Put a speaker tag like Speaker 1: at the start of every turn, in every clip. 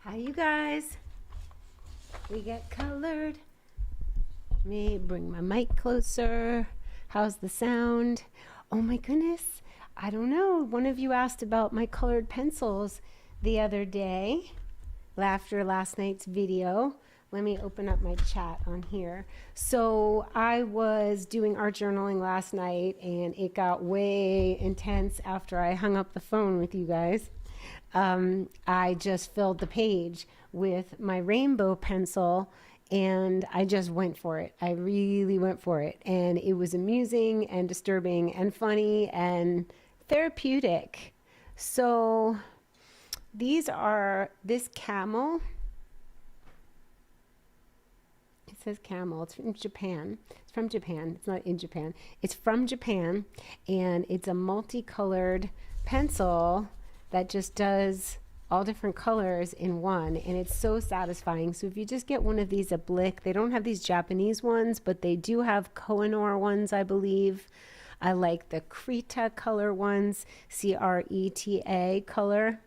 Speaker 1: Hi, you guys. We get colored. Let me bring my mic closer. How's the sound? Oh my goodness. I don't know. One of you asked about my colored pencils the other day after last night's video. Let me open up my chat on here. So I was doing art journaling last night and it got way intense after I hung up the phone with you guys. I just filled the page with my rainbow pencil and I just went for it. I really went for it. And it was amusing and disturbing and funny and therapeutic. So these are this camel. It says camel. It's from Japan. It's from Japan. It's not in Japan. It's from Japan. And it's a multicolored pencil that just does all different colors in one, and it's so satisfying. So if you just get one of these at Blick, they don't have these Japanese ones, but they do have Kohinoor ones, I believe. I like the Krita color ones, Creta color.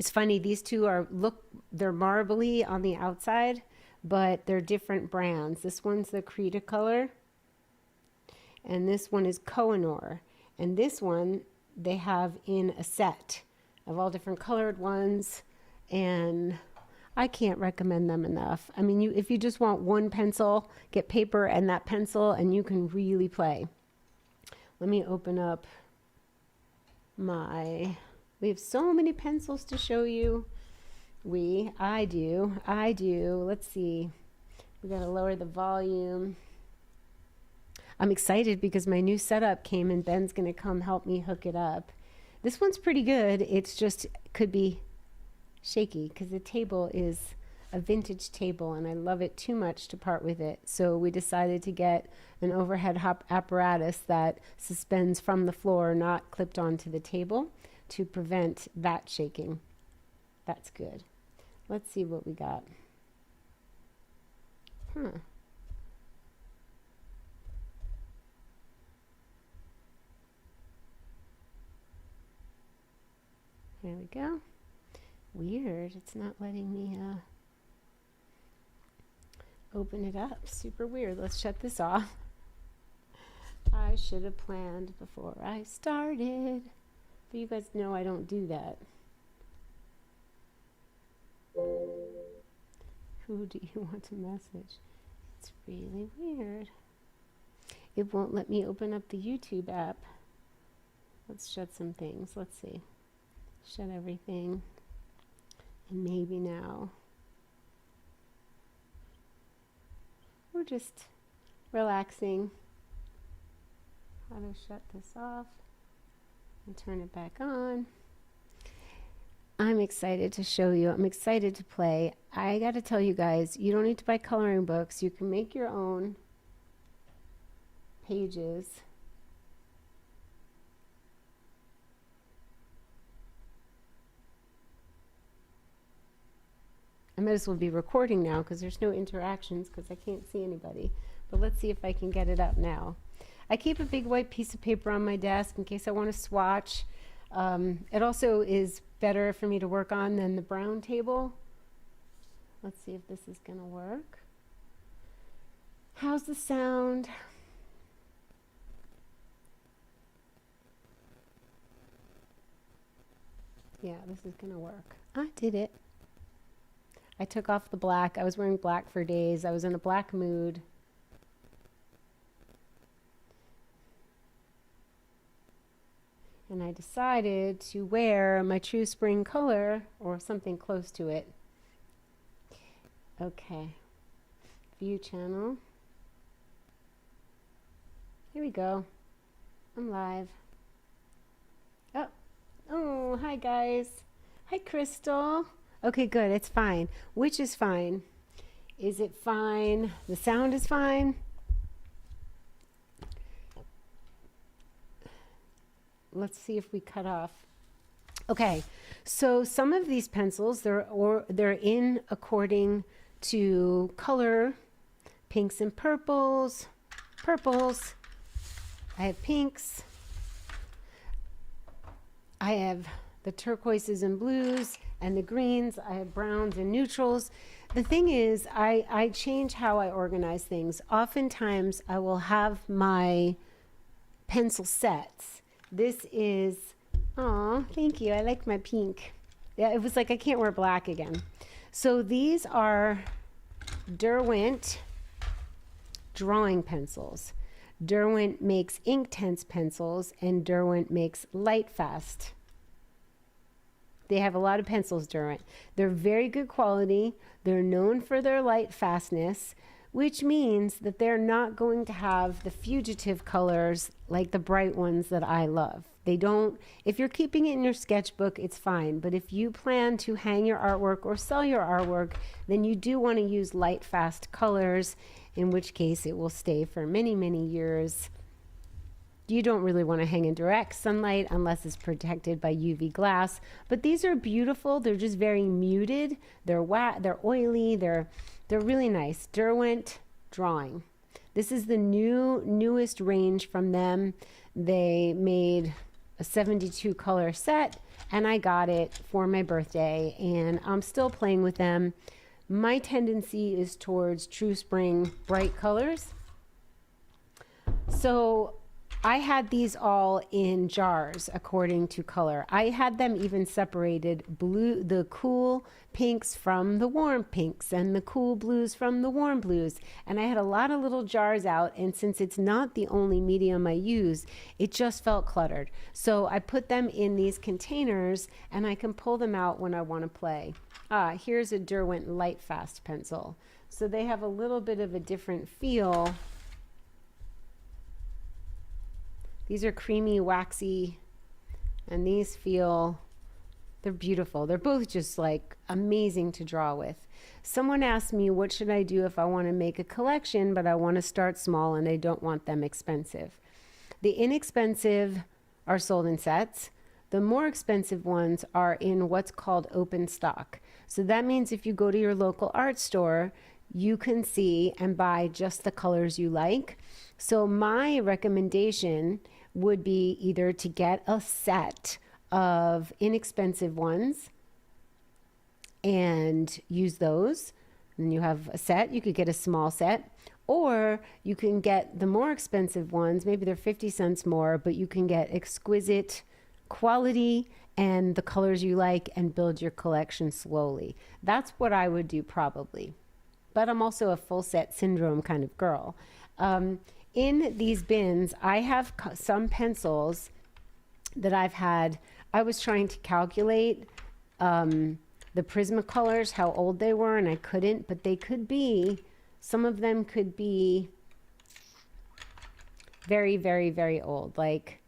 Speaker 1: It's funny, these two they're marbly on the outside, but they're different brands. This one's the Krita color, and this one is Kohinoor. And this one they have in a set of all different colored ones, and I can't recommend them enough. I mean, if you just want one pencil, get paper and that pencil and you can really play. Let me open up we have so many pencils to show you. I do. Let's see. We got to lower the volume. I'm excited because my new setup came and Ben's going to come help me hook it up. This one's pretty good. It's just could be shaky because the table is a vintage table and I love it too much to part with it. So we decided to get an overhead apparatus that suspends from the floor, not clipped onto the table, to prevent that shaking. That's good. Let's see what we got. There we go. Weird. It's not letting me open it up. Super weird. Let's shut this off. I should have planned before I started. But you guys know I don't do that. Who do you want to message? It's really weird. It won't let me open up the YouTube app. Let's shut some things. Let's see. Shut everything. And maybe now. We're just relaxing. How to shut this off and turn it back on. I'm excited to show you. I'm excited to play. I got to tell you guys, you don't need to buy coloring books. You can make your own pages. I might as well be recording now because there's no interactions because I can't see anybody. But let's see if I can get it up now. I keep a big white piece of paper on my desk in case I want to swatch. It also is better for me to work on than the brown table. Let's see if this is going to work. How's the sound? Yeah, this is going to work. I did it. I took off the black. I was wearing black for days. I was in a black mood. And I decided to wear my true spring color or something close to it. Okay. View channel. Here we go. I'm live. Oh, hi guys. Hi, Crystal. Okay, good. It's fine. Which is fine? Is it fine? The sound is fine? Let's see if we cut off. Okay, so some of these pencils, they're in according to color, pinks and purples. I have pinks. I have the turquoises and blues and the greens. I have browns and neutrals. The thing is, I change how I organize things. Oftentimes, I will have my pencil sets. This is, oh, thank you. I like my pink. Yeah, it was like I can't wear black again. So these are Derwent drawing pencils. Derwent makes Inktense pencils, and Derwent makes Lightfast. They have a lot of pencils, Derwent. They're very good quality. They're known for their light fastness, which means that they're not going to have the fugitive colors like the bright ones that I love. They don't, if you're keeping it in your sketchbook, it's fine. But if you plan to hang your artwork or sell your artwork, then you do want to use light, fast colors, in which case it will stay for many, many years. You don't really want to hang in direct sunlight unless it's protected by UV glass. But these are beautiful. They're just very muted. They're they're oily. They're really nice. Derwent Drawing. This is the newest range from them. They made a 72 color set, and I got it for my birthday, and I'm still playing with them. My tendency is towards True Spring bright colors. So I had these all in jars according to color. I had them even separated, blue, the cool pinks from the warm pinks, and the cool blues from the warm blues. And I had a lot of little jars out, and since it's not the only medium I use, it just felt cluttered. So I put them in these containers, and I can pull them out when I want to play. Here's a Derwent Lightfast pencil. So they have a little bit of a different feel. These are creamy, waxy, and these feel, they're beautiful. They're both just like amazing to draw with. Someone asked me, what should I do if I want to make a collection, but I want to start small and I don't want them expensive? The inexpensive are sold in sets. The more expensive ones are in what's called open stock. So that means if you go to your local art store, you can see and buy just the colors you like. So my recommendation would be either to get a set of inexpensive ones and use those. And you have a set, you could get a small set, or you can get the more expensive ones, maybe they're 50 cents more, but you can get exquisite quality and the colors you like and build your collection slowly. That's what I would do probably. But I'm also a full set syndrome kind of girl. In these bins, I have some pencils that I've had. I was trying to calculate the Prismacolors, how old they were, and I couldn't, but they could be, some of them could be very, very, very old. Like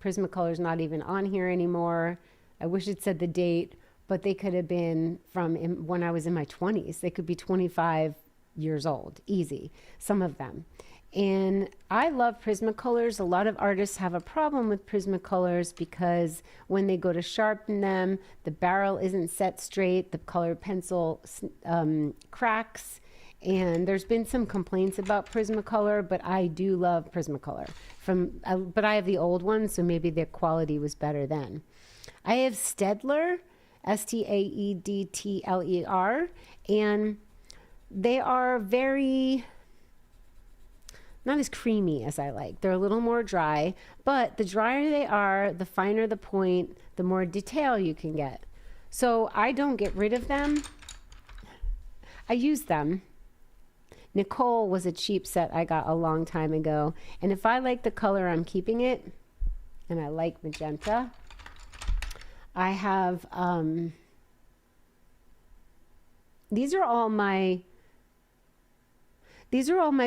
Speaker 1: Prismacolor's not even on here anymore. I wish it said the date, but they could have been from when I was in my 20s. They could be 25 years old, easy, some of them. And I love Prismacolors. A lot of artists have a problem with Prismacolors because when they go to sharpen them, the barrel isn't set straight, the colored pencil cracks, and there's been some complaints about Prismacolor, but I do love Prismacolor. But I have the old one, so maybe their quality was better then. I have Staedtler, Staedtler, and they are very, not as creamy as I like. They're a little more dry, but the drier they are, the finer the point, the more detail you can get. So I don't get rid of them. I use them. Nicole was a cheap set I got a long time ago, and if I like the color, I'm keeping it, and I like magenta. I have, these are all my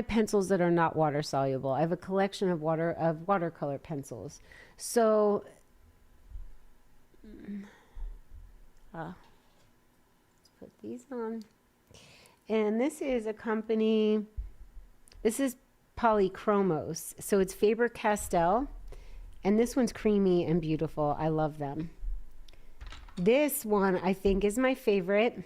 Speaker 1: pencils that are not water soluble. I have a collection of watercolor pencils. So, let's put these on. And this is a company, this is Polychromos. So it's Faber-Castell, and this one's creamy and beautiful. I love them. This one I think is my favorite.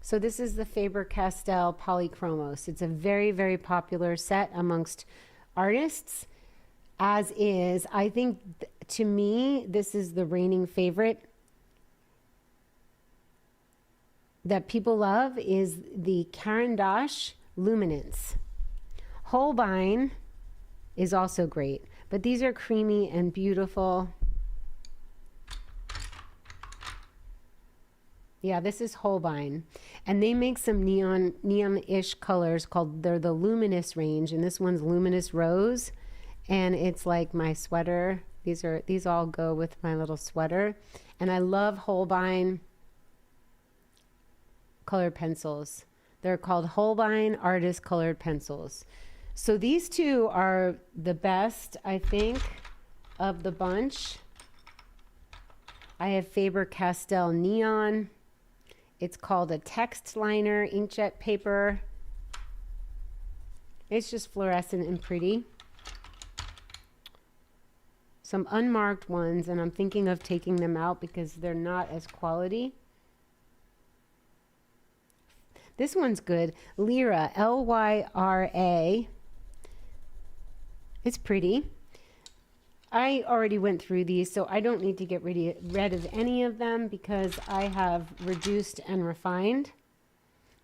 Speaker 1: So this is the Faber-Castell Polychromos. It's a very, very popular set amongst artists, as is, I think to me, this is the reigning favorite that people love is the Caran d'Ache Luminance. Holbein is also great, but these are creamy and beautiful. Yeah, this is Holbein, and they make some neon-ish colors called, they're the Luminous range, and this one's Luminous Rose, and it's like my sweater. These all go with my little sweater, and I love Holbein colored pencils. They're called Holbein Artist Colored Pencils. So these two are the best, I think, of the bunch. I have Faber-Castell Neon. It's called a text liner inkjet paper. It's just fluorescent and pretty. Some unmarked ones, and I'm thinking of taking them out because they're not as quality. This one's good. Lyra, Lyra. It's pretty. I already went through these, so I don't need to get rid of any of them because I have reduced and refined.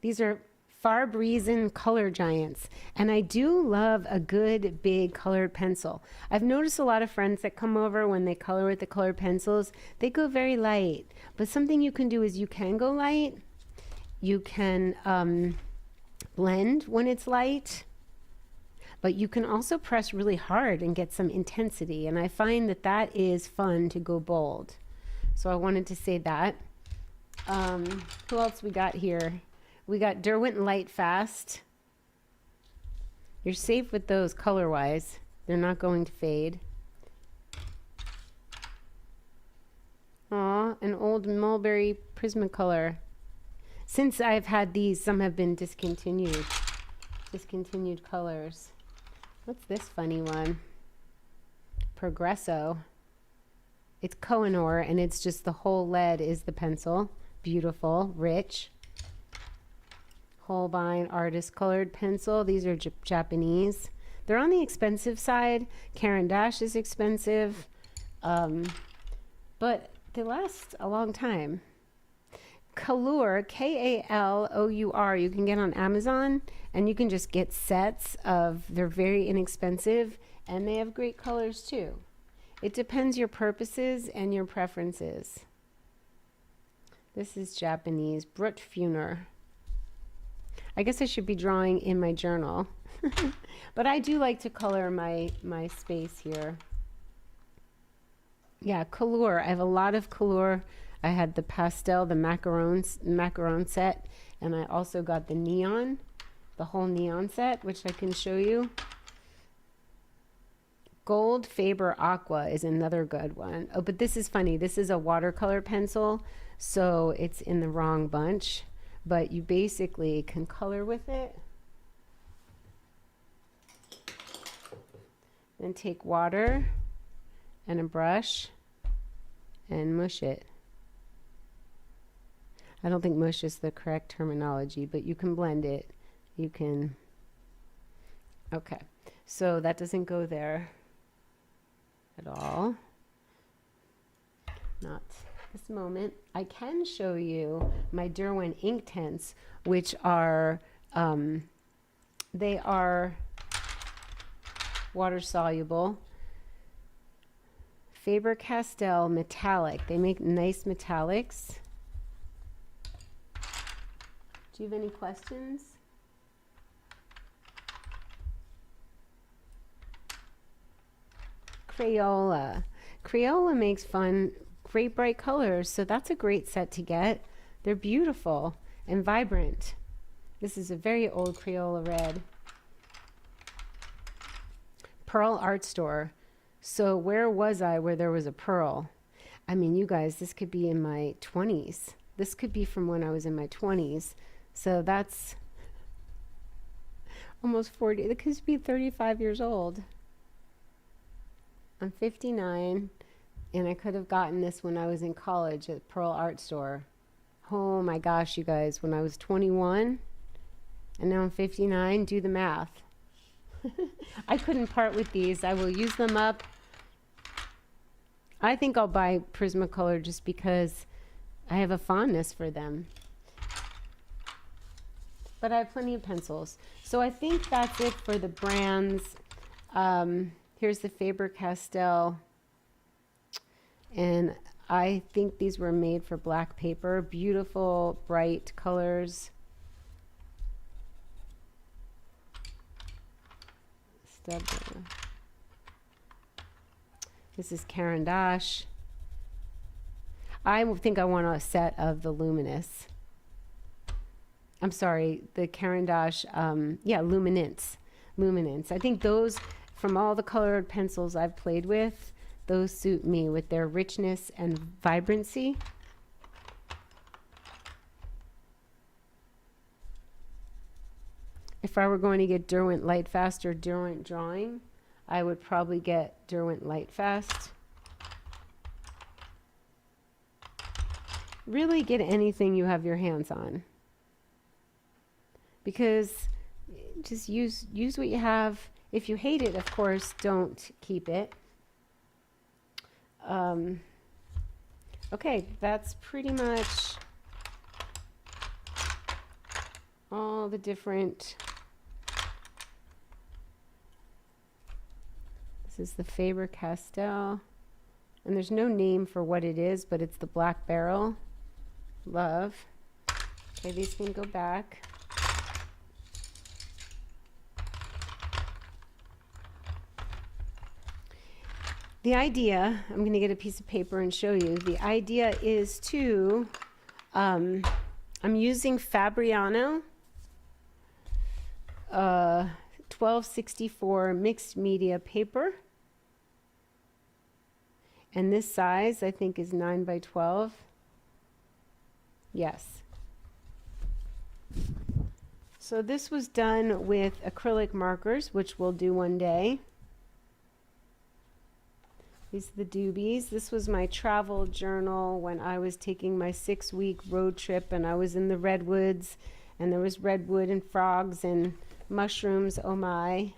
Speaker 1: These are Farbreezen Color Giants, and I do love a good big colored pencil. I've noticed a lot of friends that come over when they color with the colored pencils, they go very light. But something you can do is you can go light. You can blend when it's light. But you can also press really hard and get some intensity. And I find that that is fun to go bold. So I wanted to say that. Who else we got here? We got Derwent Light Fast. You're safe with those color-wise. They're not going to fade. Aw, an old Mulberry Prismacolor. Since I've had these, some have been discontinued. Discontinued colors. What's this funny one? Progresso. It's Kohinoor, and it's just the whole lead is the pencil. Beautiful, rich. Holbein Artist Colored Pencil. These are Japanese. They're on the expensive side. Caran d'Ache is expensive, but they last a long time. Kalour, K-A-L-O-U-R, you can get on Amazon, and you can just get sets of, they're very inexpensive, and they have great colors too. It depends your purposes and your preferences. This is Japanese, Brutfuner. I guess I should be drawing in my journal, but I do like to color my space here. Yeah, Kalour, I have a lot of Kalour. I had the pastel, the macaron set, and I also got the neon, the whole neon set, which I can show you. Gold Faber Aqua is another good one. Oh, but this is funny. This is a watercolor pencil, so it's in the wrong bunch, but you basically can color with it. Then take water and a brush and mush it. I don't think mush is the correct terminology, but you can blend it. You can, okay. So that doesn't go there at all. Not this moment. I can show you my Derwent Inktense, which are, they are water soluble. Faber-Castell Metallic. They make nice metallics. Do you have any questions? Crayola. Crayola makes fun, great bright colors, so that's a great set to get. They're beautiful and vibrant. This is a very old Crayola red. Pearl Art Store. So where was I where there was a pearl? I mean, you guys, this could be in my 20s. This could be from when I was in my 20s. So that's almost 40. It could be 35 years old. I'm 59, and I could have gotten this when I was in college at Pearl Art Store. Oh my gosh, you guys, when I was 21, and now I'm 59, do the math. I couldn't part with these. I will use them up. I think I'll buy Prismacolor just because I have a fondness for them. But I have plenty of pencils. So I think that's it for the brands. Here's the Faber-Castell. And I think these were made for black paper. Beautiful, bright colors. This is Caran d'Ache. I think I want a set of the Luminous. I'm sorry, the Caran d'Ache, yeah, Luminance. Luminance. I think those, from all the colored pencils I've played with, those suit me with their richness and vibrancy. If I were going to get Derwent Lightfast or Derwent Drawing, I would probably get Derwent Lightfast. Really get anything you have your hands on. Because just use what you have. If you hate it, of course, don't keep it. Okay, that's pretty much all the different. This is the Faber-Castell, and there's no name for what it is, but it's the Black Barrel. Love. Okay, these can go back. The idea, I'm going to get a piece of paper and show you. The idea is to, I'm using Fabriano 1264 mixed media paper. And this size, I think, is 9 by 12. Yes. So this was done with acrylic markers, which we'll do one day. These are the doobies. This was my travel journal when I was taking my 6-week road trip, and I was in the redwoods, and there was redwood and frogs and mushrooms. Oh my.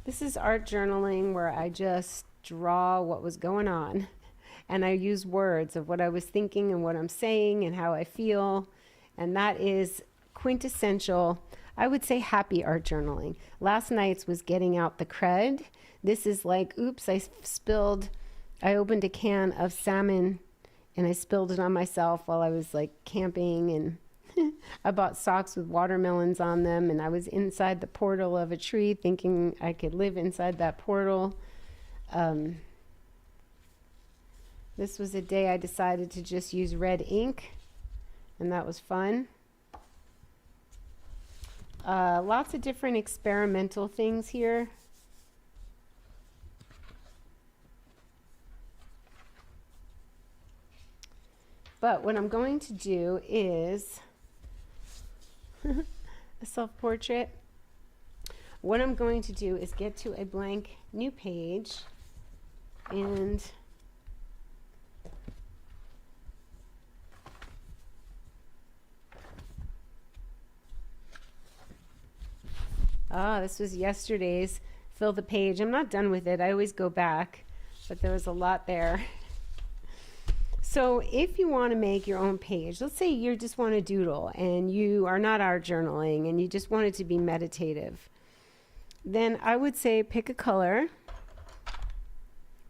Speaker 1: This is art journaling where I just draw what was going on, and I use words of what I was thinking and what I'm saying and how I feel, and that is quintessential, I would say, happy art journaling. Last night's was getting out the crud. This is like, oops, I opened a can of salmon and I spilled it on myself while I was like camping, and I bought socks with watermelons on them, and I was inside the portal of a tree thinking I could live inside that portal. This was a day I decided to just use red ink, and that was fun. Lots of different experimental things here. But what I'm going to do is a self-portrait. What I'm going to do is get to a blank new page, and this was yesterday's. Fill the page. I'm not done with it. I always go back, but there was a lot there. So if you want to make your own page, let's say you just want to doodle and you are not art journaling and you just want it to be meditative, then I would say pick a color.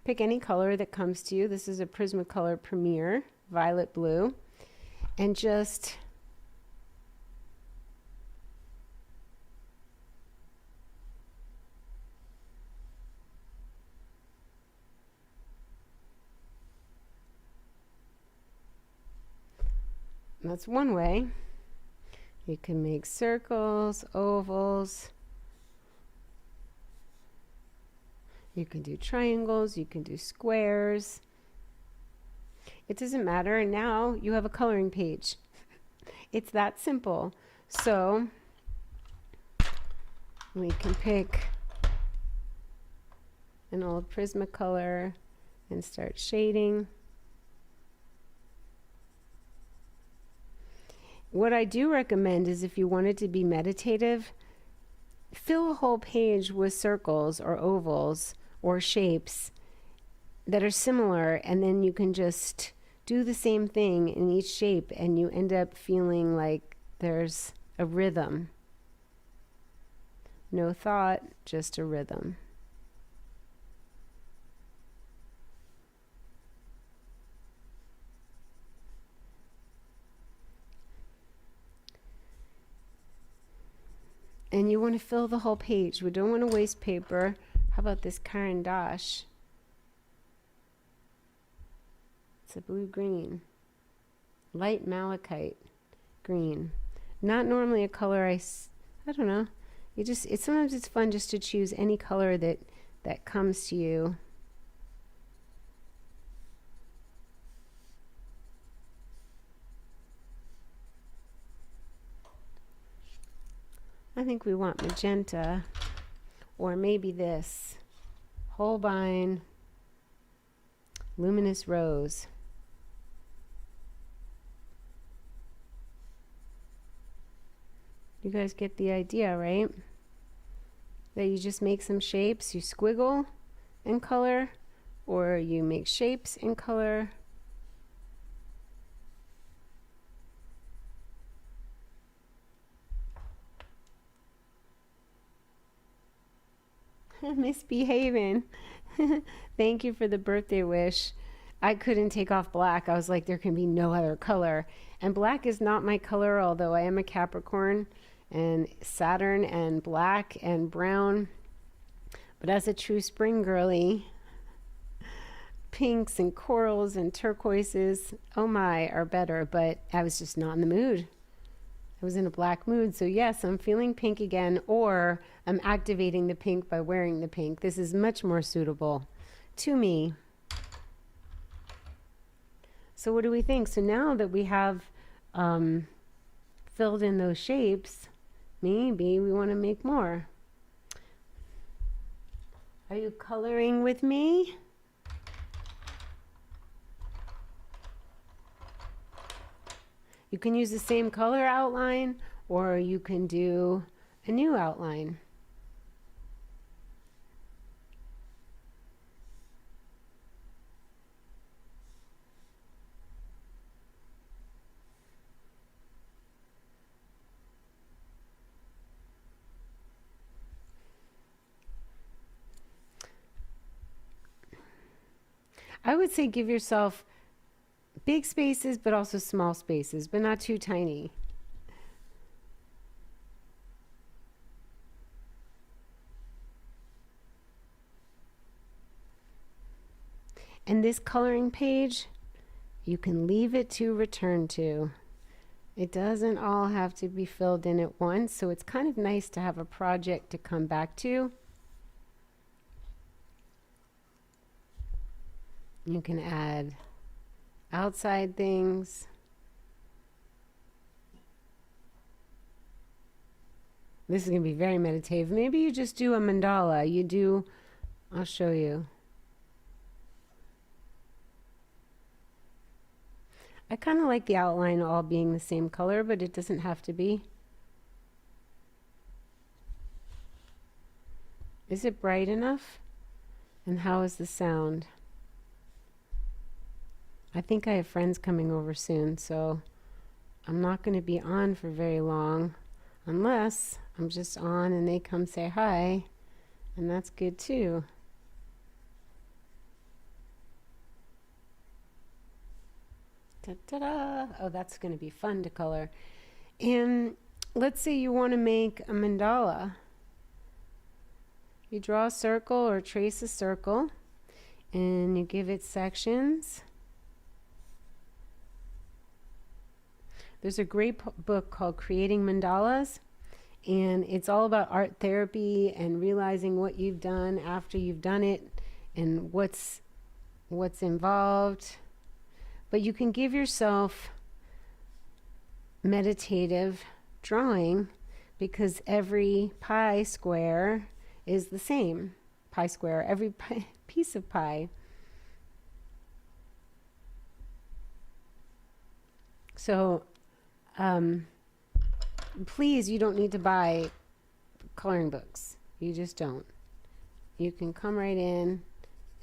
Speaker 1: Pick any color that comes to you. This is a Prismacolor Premier, violet blue, and just that's one way. You can make circles, ovals. You can do triangles, you can do squares. It doesn't matter. And now you have a coloring page. It's that simple. So we can pick an old Prismacolor and start shading. What I do recommend is if you want it to be meditative, fill a whole page with circles or ovals or shapes. that are similar, and then you can just do the same thing in each shape, and you end up feeling like there's a rhythm. No thought, just a rhythm. And you want to fill the whole page. We don't want to waste paper. How about this Caran d'Ache? It's a blue-green. Light malachite green. Not normally a color I don't know. Sometimes it's fun just to choose any color that comes to you. I think we want magenta, or maybe this Holbein Luminous Rose. You guys get the idea, right? That you just make some shapes, you squiggle in color, or you make shapes in color. Misbehaving. Thank you for the birthday wish. I couldn't take off black. I was like, there can be no other color. And black is not my color, although I am a Capricorn, and Saturn and black and brown. But as a true spring girly, pinks and corals and turquoises, oh my, are better. But I was just not in the mood. I was in a black mood. So yes, I'm feeling pink again, or I'm activating the pink by wearing the pink. This is much more suitable to me. So what do we think? So now that we have filled in those shapes, maybe we want to make more. Are you coloring with me? You can use the same color outline, or you can do a new outline. I would say give yourself big spaces, but also small spaces, but not too tiny. And this coloring page, you can leave it to return to. It doesn't all have to be filled in at once, so it's kind of nice to have a project to come back to. You can add outside things. This is going to be very meditative. Maybe you just do a mandala. I'll show you. I kind of like the outline all being the same color, but it doesn't have to be. Is it bright enough? And how is the sound? I think I have friends coming over soon, so I'm not going to be on for very long, unless I'm just on and they come say hi, and that's good too. Ta-da! Oh, that's going to be fun to color. And let's say you want to make a mandala. You draw a circle or trace a circle, and you give it sections. There's a great book called Creating Mandalas, and it's all about art therapy and realizing what you've done after you've done it and what's involved. But you can give yourself meditative drawing, because every pie square is the same pie square, every piece of pie. So please, you don't need to buy coloring books. You just don't. You can come right in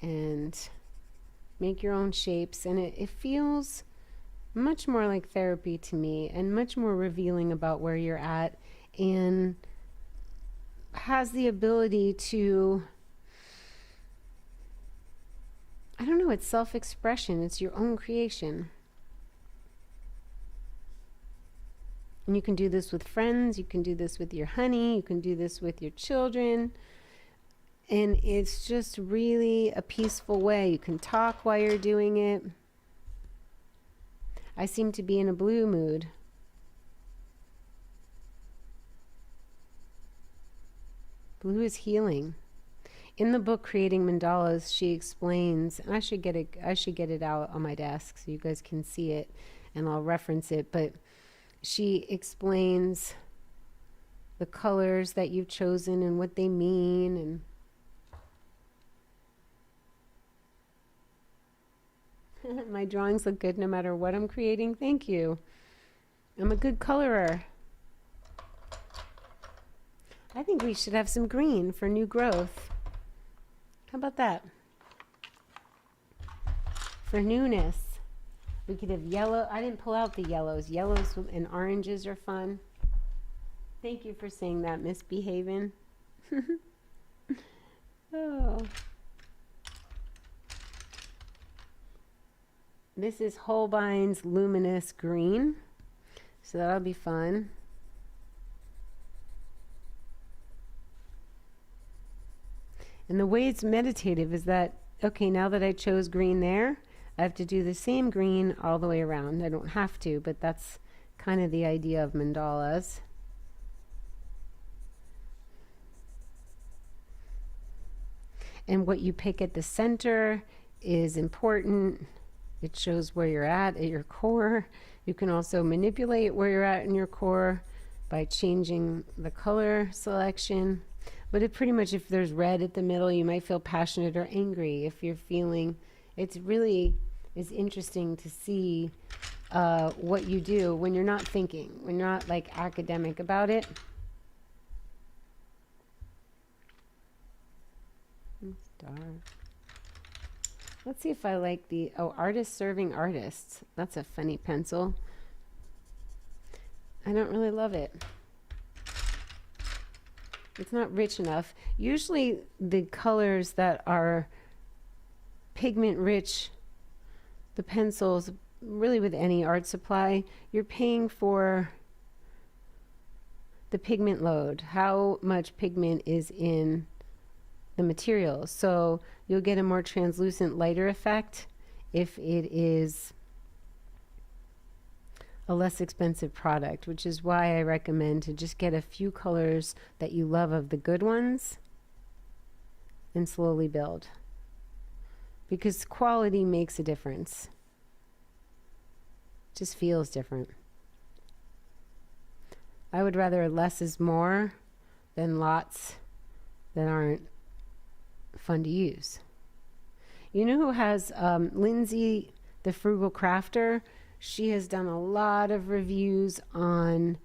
Speaker 1: and Make your own shapes, and it feels much more like therapy to me and much more revealing about where you're at, and has the ability to, I don't know, it's self-expression. It's your own creation. And you can do this with friends, you can do this with your honey, you can do this with your children. And it's just really a peaceful way. You can talk while you're doing it. I seem to be in a blue mood. Blue is healing. In the book Creating Mandalas, she explains, and I should get it out on my desk so you guys can see it, and I'll reference it, but she explains the colors that you've chosen and what they mean. And my drawings look good no matter what I'm creating. Thank you. I'm a good colorer. I think we should have some green for new growth. How about that? For newness. We could have yellow. I didn't pull out the yellows. Yellows and oranges are fun. Thank you for saying that, Miss Behaven. Oh. This is Holbein's Luminous Green. So that'll be fun. And the way it's meditative is that, okay, now that I chose green there, I have to do the same green all the way around. I don't have to, but that's kind of the idea of mandalas. And what you pick at the center is important. It shows where you're at your core. You can also manipulate where you're at in your core by changing the color selection. But it pretty much, if there's red at the middle, you might feel passionate or angry. If you're feeling, it's really is interesting to see what you do when you're not thinking, when you're not like academic about it. It's dark. Let's see if I like the, Artists Serving Artists. That's a funny pencil. I don't really love it. It's not rich enough. Usually the colors that are pigment rich, the pencils, really with any art supply, you're paying for the pigment load, how much pigment is in the materials. So you'll get a more translucent, lighter effect if it is a less expensive product, which is why I recommend to just get a few colors that you love of the good ones and slowly build, because quality makes a difference. It just feels different. I would rather less is more than lots that aren't fun to use. You know who has Lindsay, the Frugal Crafter? She has done a lot of reviews on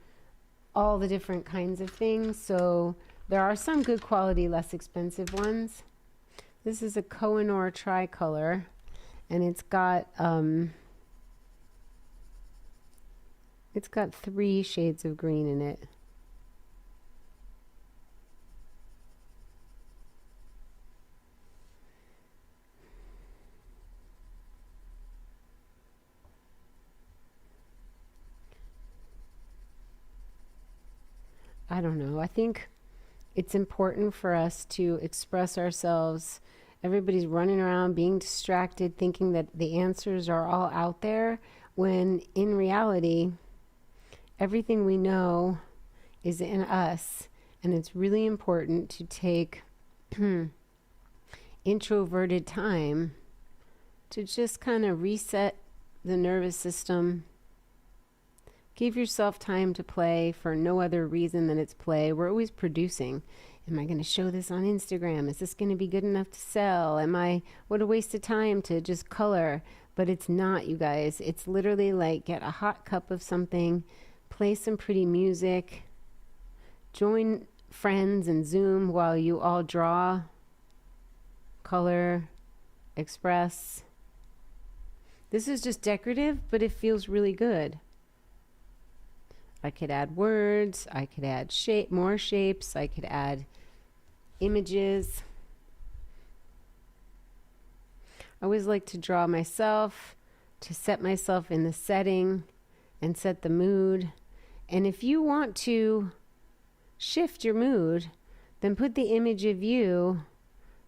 Speaker 1: all the different kinds of things. So there are some good quality, less expensive ones. This is a Kohinoor tricolor, and it's got 3 shades of green in it. I don't know. I think it's important for us to express ourselves. Everybody's running around being distracted, thinking that the answers are all out there, when in reality, everything we know is in us. And it's really important to take introverted time to just kind of reset the nervous system. Give yourself time to play for no other reason than it's play. We're always producing. Am I going to show this on Instagram? Is this going to be good enough to sell? What a waste of time to just color. But it's not, you guys. It's literally like get a hot cup of something, play some pretty music, join friends and Zoom while you all draw, color, express, This is just decorative, but it feels really good. I could add words, I could add more shapes, I could add images. I always like to draw myself, to set myself in the setting and set the mood. And if you want to shift your mood, then put the image of you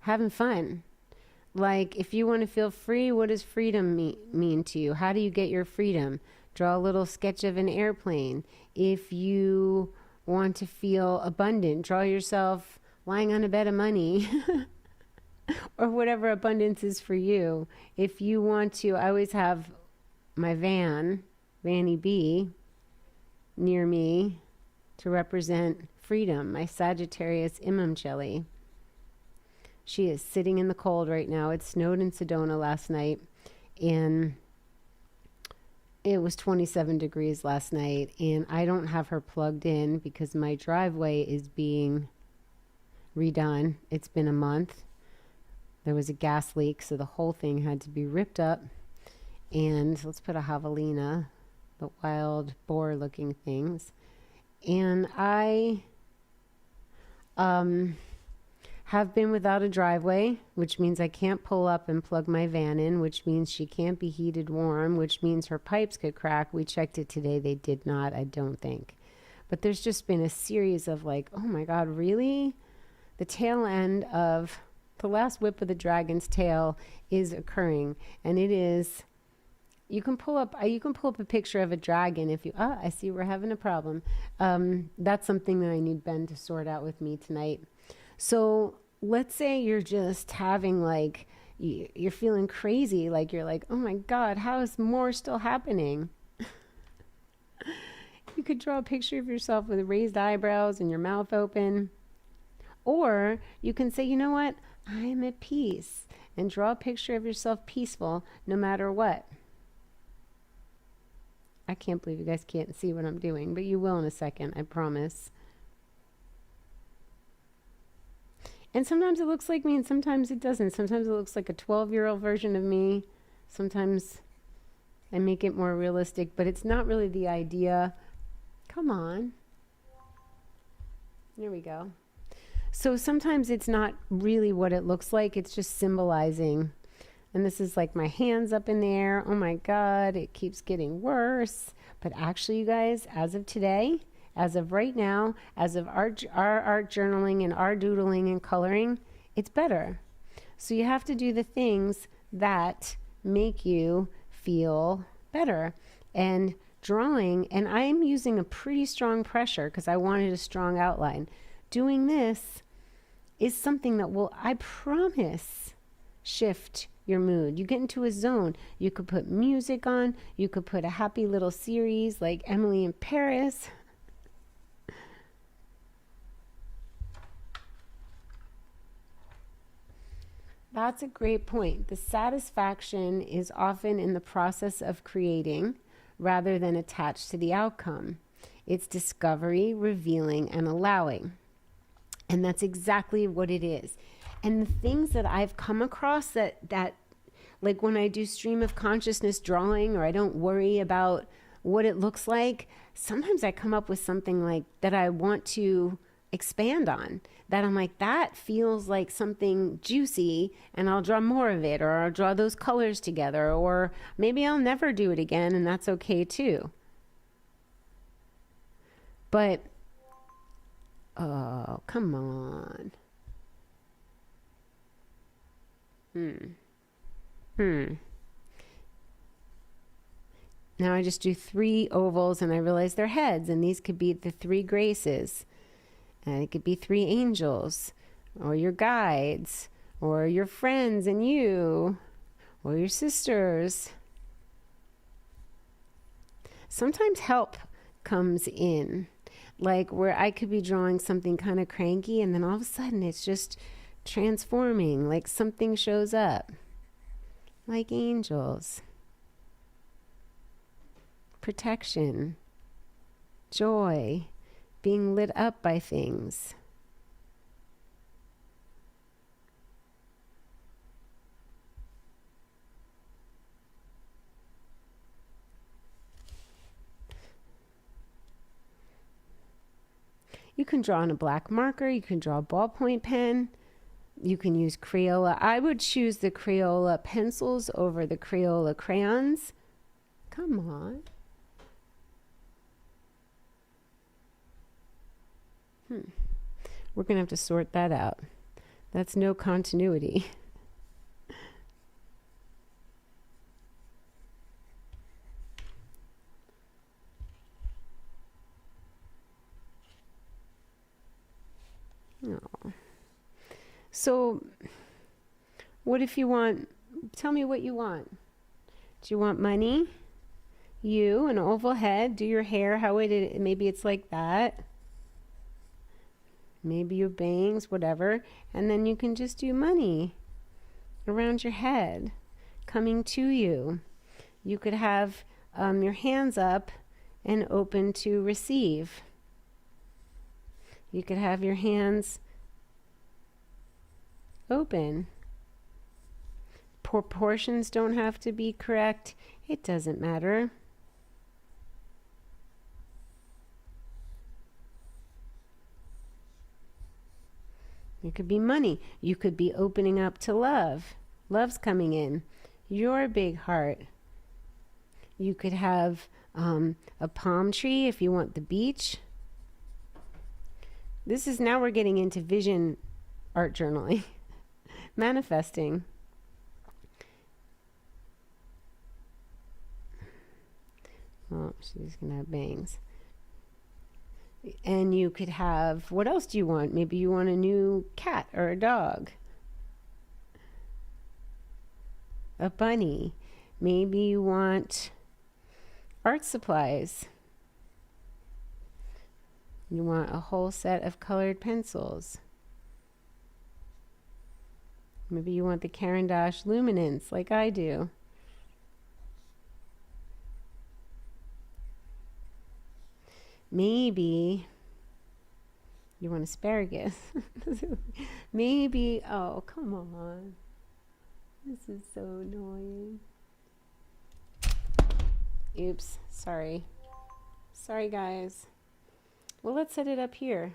Speaker 1: having fun. Like, if you want to feel free, what does freedom mean to you? How do you get your freedom? Draw a little sketch of an airplane. If you want to feel abundant, draw yourself lying on a bed of money or whatever abundance is for you. If you want to, I always have my Vanny B, near me to represent freedom, my Sagittarius Imamcelli. She is sitting in the cold right now. It snowed in Sedona last night, and it was 27 degrees last night, and I don't have her plugged in because my driveway is being redone. It's been a month. There was a gas leak, so the whole thing had to be ripped up. And let's put a javelina, the wild boar looking things. And I have been without a driveway, which means I can't pull up and plug my van in, which means she can't be heated warm, which means her pipes could crack. We checked it today. They did not, I don't think. But there's just been a series of like, oh my God, really? The tail end of the last whip of the dragon's tail is occurring. And it is, you can pull up a picture of a dragon if you, I see we're having a problem. That's something that I need Ben to sort out with me tonight. So let's say you're just having like, you're feeling crazy. Like you're like, oh my God, how is more still happening? You could draw a picture of yourself with raised eyebrows and your mouth open. Or you can say, you know what? I'm at peace. And draw a picture of yourself peaceful no matter what. I can't believe you guys can't see what I'm doing, but you will in a second, I promise. And sometimes it looks like me and sometimes it doesn't. Sometimes it looks like a 12-year-old version of me. Sometimes I make it more realistic, but it's not really the idea. Come on. There we go. So sometimes it's not really what it looks like. It's just symbolizing. And this is like my hands up in the air. Oh my God, it keeps getting worse. But actually, you guys, as of today, as of right now, as of our art journaling and our doodling and coloring, it's better. So you have to do the things that make you feel better. And drawing, and I'm using a pretty strong pressure because I wanted a strong outline. Doing this is something that will, I promise, shift your mood. You get into a zone. You could put music on. You could put a happy little series like Emily in Paris. That's a great point. The satisfaction is often in the process of creating rather than attached to the outcome. It's discovery, revealing, and allowing. And that's exactly what it is. And the things that I've come across that like when I do stream of consciousness drawing, or I don't worry about what it looks like, sometimes I come up with something like that I want to expand on, that I'm like, that feels like something juicy, and I'll draw more of it, or I'll draw those colors together, or maybe I'll never do it again, and that's okay too. But oh, come on. Now I just do 3 ovals and I realize they're heads, and these could be the 3 graces. And it could be 3 angels, or your guides, or your friends and you, or your sisters. Sometimes help comes in, like where I could be drawing something kind of cranky, and then all of a sudden it's just transforming, like something shows up, like angels, protection, joy, being lit up by things. You can draw on a black marker. You can draw a ballpoint pen. You can use Crayola. I would choose the Crayola pencils over the Crayola crayons. Come on. We're going to have to sort that out. That's no continuity. Oh. So, what if you want, tell me what you want. Do you want money? You, an oval head, do your hair how it, maybe it's like that. Maybe your bangs, whatever. And then you can just do money around your head, coming to you. You could have your hands up and open to receive. You could have your hands open. Proportions don't have to be correct. It doesn't matter. It could be money. You could be opening up to love. Love's coming in. Your big heart. You could have a palm tree if you want the beach. This is, now we're getting into vision art journaling. Manifesting. Oh, she's going to have bangs. And you could have, what else do you want? Maybe you want a new cat or a dog. A bunny. Maybe you want art supplies. You want a whole set of colored pencils. Maybe you want the Caran d'Ache Luminance like I do. Maybe you want asparagus. Maybe, oh, come on. This is so annoying. Oops, sorry. Sorry, guys. Well, let's set it up here.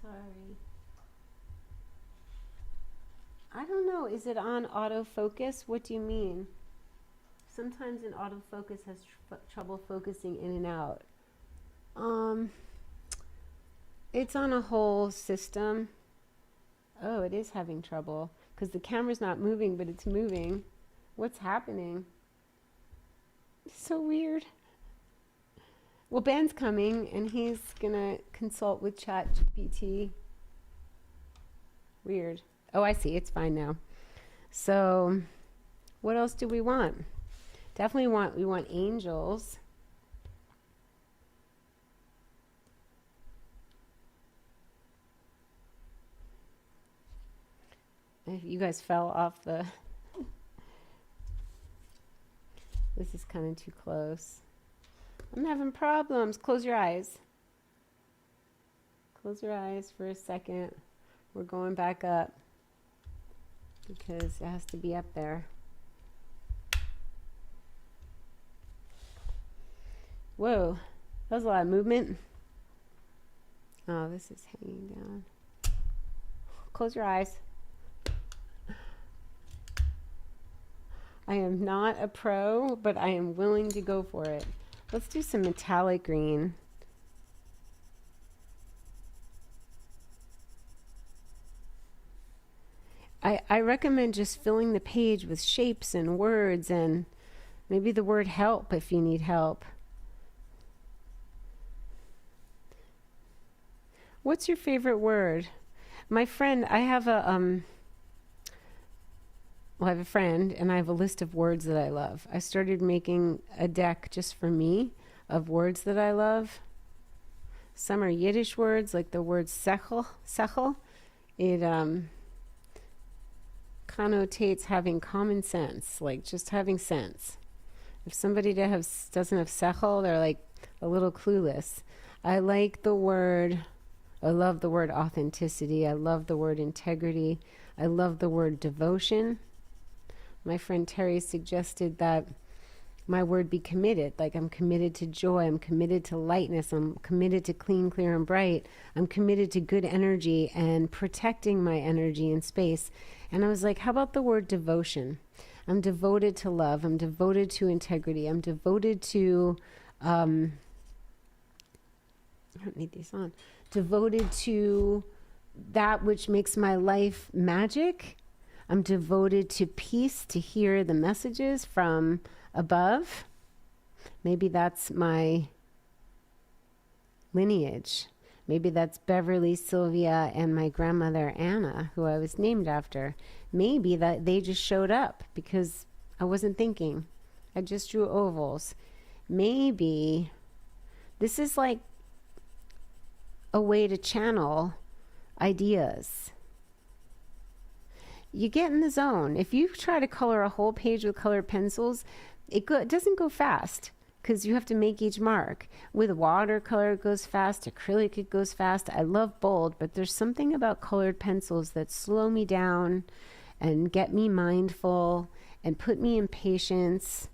Speaker 1: Sorry. I don't know. Is it on autofocus? What do you mean? Sometimes an autofocus has trouble focusing in and out. It's on a whole system. Oh, it is having trouble because the camera's not moving, but it's moving. What's happening? It's so weird. Well, Ben's coming and he's gonna consult with ChatGPT. Weird. Oh, I see. It's fine now. So, what else do we want? Definitely we want angels. If you guys fell off the... This is kind of too close. I'm having problems. Close your eyes. Close your eyes for a second. We're going back up because it has to be up there. Whoa, that was a lot of movement. Oh, this is hanging down. Close your eyes. I am not a pro, but I am willing to go for it. Let's do some metallic green. I recommend just filling the page with shapes and words and maybe the word help if you need help. What's your favorite word? My friend, I have a well, I have a friend and I have a list of words that I love. I started making a deck just for me of words that I love. Some are Yiddish words, like the word sechel. It connotates having common sense, like just having sense. If somebody doesn't have sechel, they're like a little clueless. I like the word, I love the word authenticity. I love the word integrity. I love the word devotion. My friend Terry suggested that my word be committed. Like I'm committed to joy. I'm committed to lightness. I'm committed to clean, clear, and bright. I'm committed to good energy and protecting my energy and space. And I was like, how about the word devotion? I'm devoted to love. I'm devoted to integrity. I'm devoted to, I don't need these on, devoted to that which makes my life magic. I'm devoted to peace, to hear the messages from above. Maybe that's my lineage. Maybe that's Beverly, Sylvia, and my grandmother Anna, who I was named after. Maybe that they just showed up because I wasn't thinking. I just drew ovals. Maybe this is like a way to channel ideas. You get in the zone. If you try to color a whole page with colored pencils, it doesn't go fast because you have to make each mark. With watercolor, it goes fast. Acrylic, it goes fast. I love bold, but there's something about colored pencils that slow me down and get me mindful and put me in patience.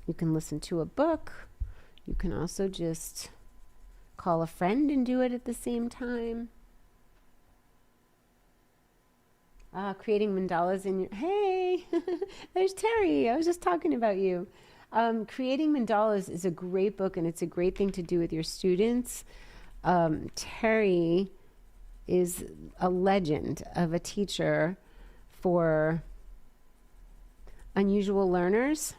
Speaker 1: You can listen to a book. You can also just call a friend and do it at the same time. Creating mandalas in your... Hey, there's Terry. I was just talking about you. Creating mandalas is a great book, and it's a great thing to do with your students. Terry is a legend of a teacher for unusual learners.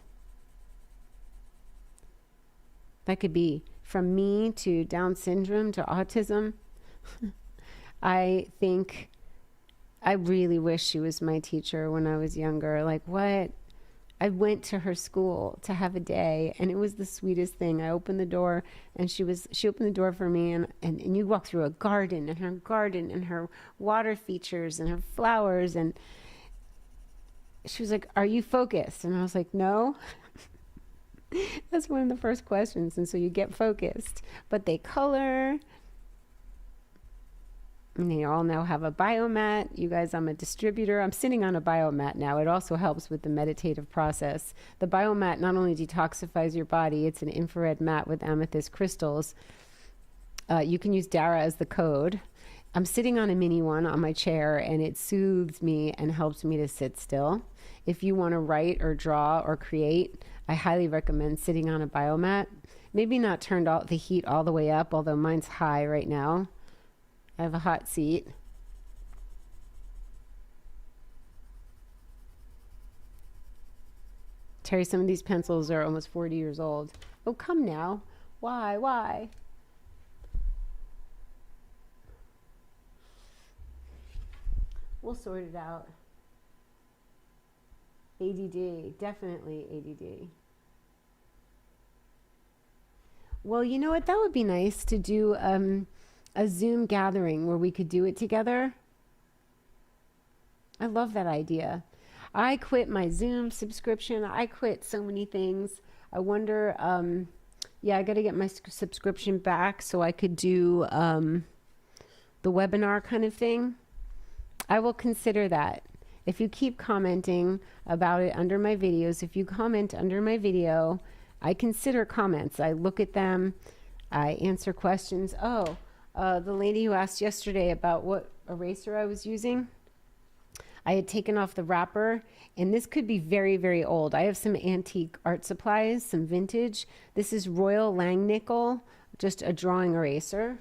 Speaker 1: That could be from me to Down syndrome to autism. I think I really wish she was my teacher when I was younger. Like, what? I went to her school to have a day, and it was the sweetest thing. I opened the door, and she opened the door for me, and you walk through a garden, and her water features, and her flowers, and she was like, "Are you focused?" And I was like, "No." That's one of the first questions, and so you get focused. But they color. And they all now have a biomat. You guys, I'm a distributor. I'm sitting on a biomat now. It also helps with the meditative process. The biomat not only detoxifies your body, it's an infrared mat with amethyst crystals. You can use Dara as the code. I'm sitting on a mini one on my chair, and it soothes me and helps me to sit still. If you want to write or draw or create, I highly recommend sitting on a biomat. Maybe not turned all the heat all the way up, although mine's high right now. I have a hot seat. Terry, some of these pencils are almost 40 years old. Oh, come now. Why? We'll sort it out. ADD, definitely ADD. Well, you know what? That would be nice to do a Zoom gathering where we could do it together. I love that idea. I quit my Zoom subscription. I quit so many things. I wonder, I got to get my subscription back so I could do the webinar kind of thing. I will consider that. If you keep commenting about it under my videos, if you comment under my video, I consider comments. I look at them. I answer questions. The lady who asked yesterday about what eraser I was using, I had taken off the wrapper, and this could be very, very old. I have some antique art supplies, some vintage. This is Royal Langnickel, just a drawing eraser.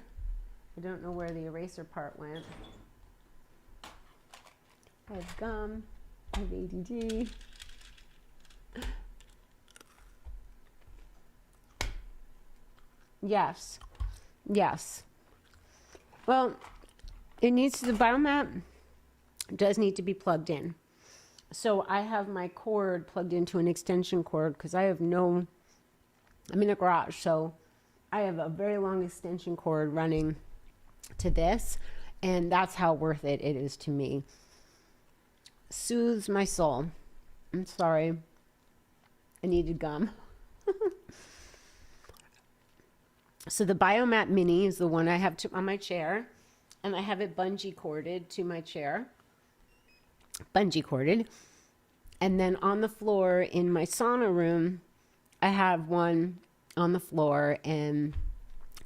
Speaker 1: I don't know where the eraser part went. I have gum. I have ADD. Yes. Well, the biomat does need to be plugged in. So I have my cord plugged into an extension cord because I'm in a garage, so I have a very long extension cord running to this, and that's how worth it is to me. Soothes my soul. I'm sorry. I needed gum. So the Biomat Mini is the one I have on my chair, and I have it bungee corded to my chair. Bungee corded. And then on the floor in my sauna room, I have one on the floor, and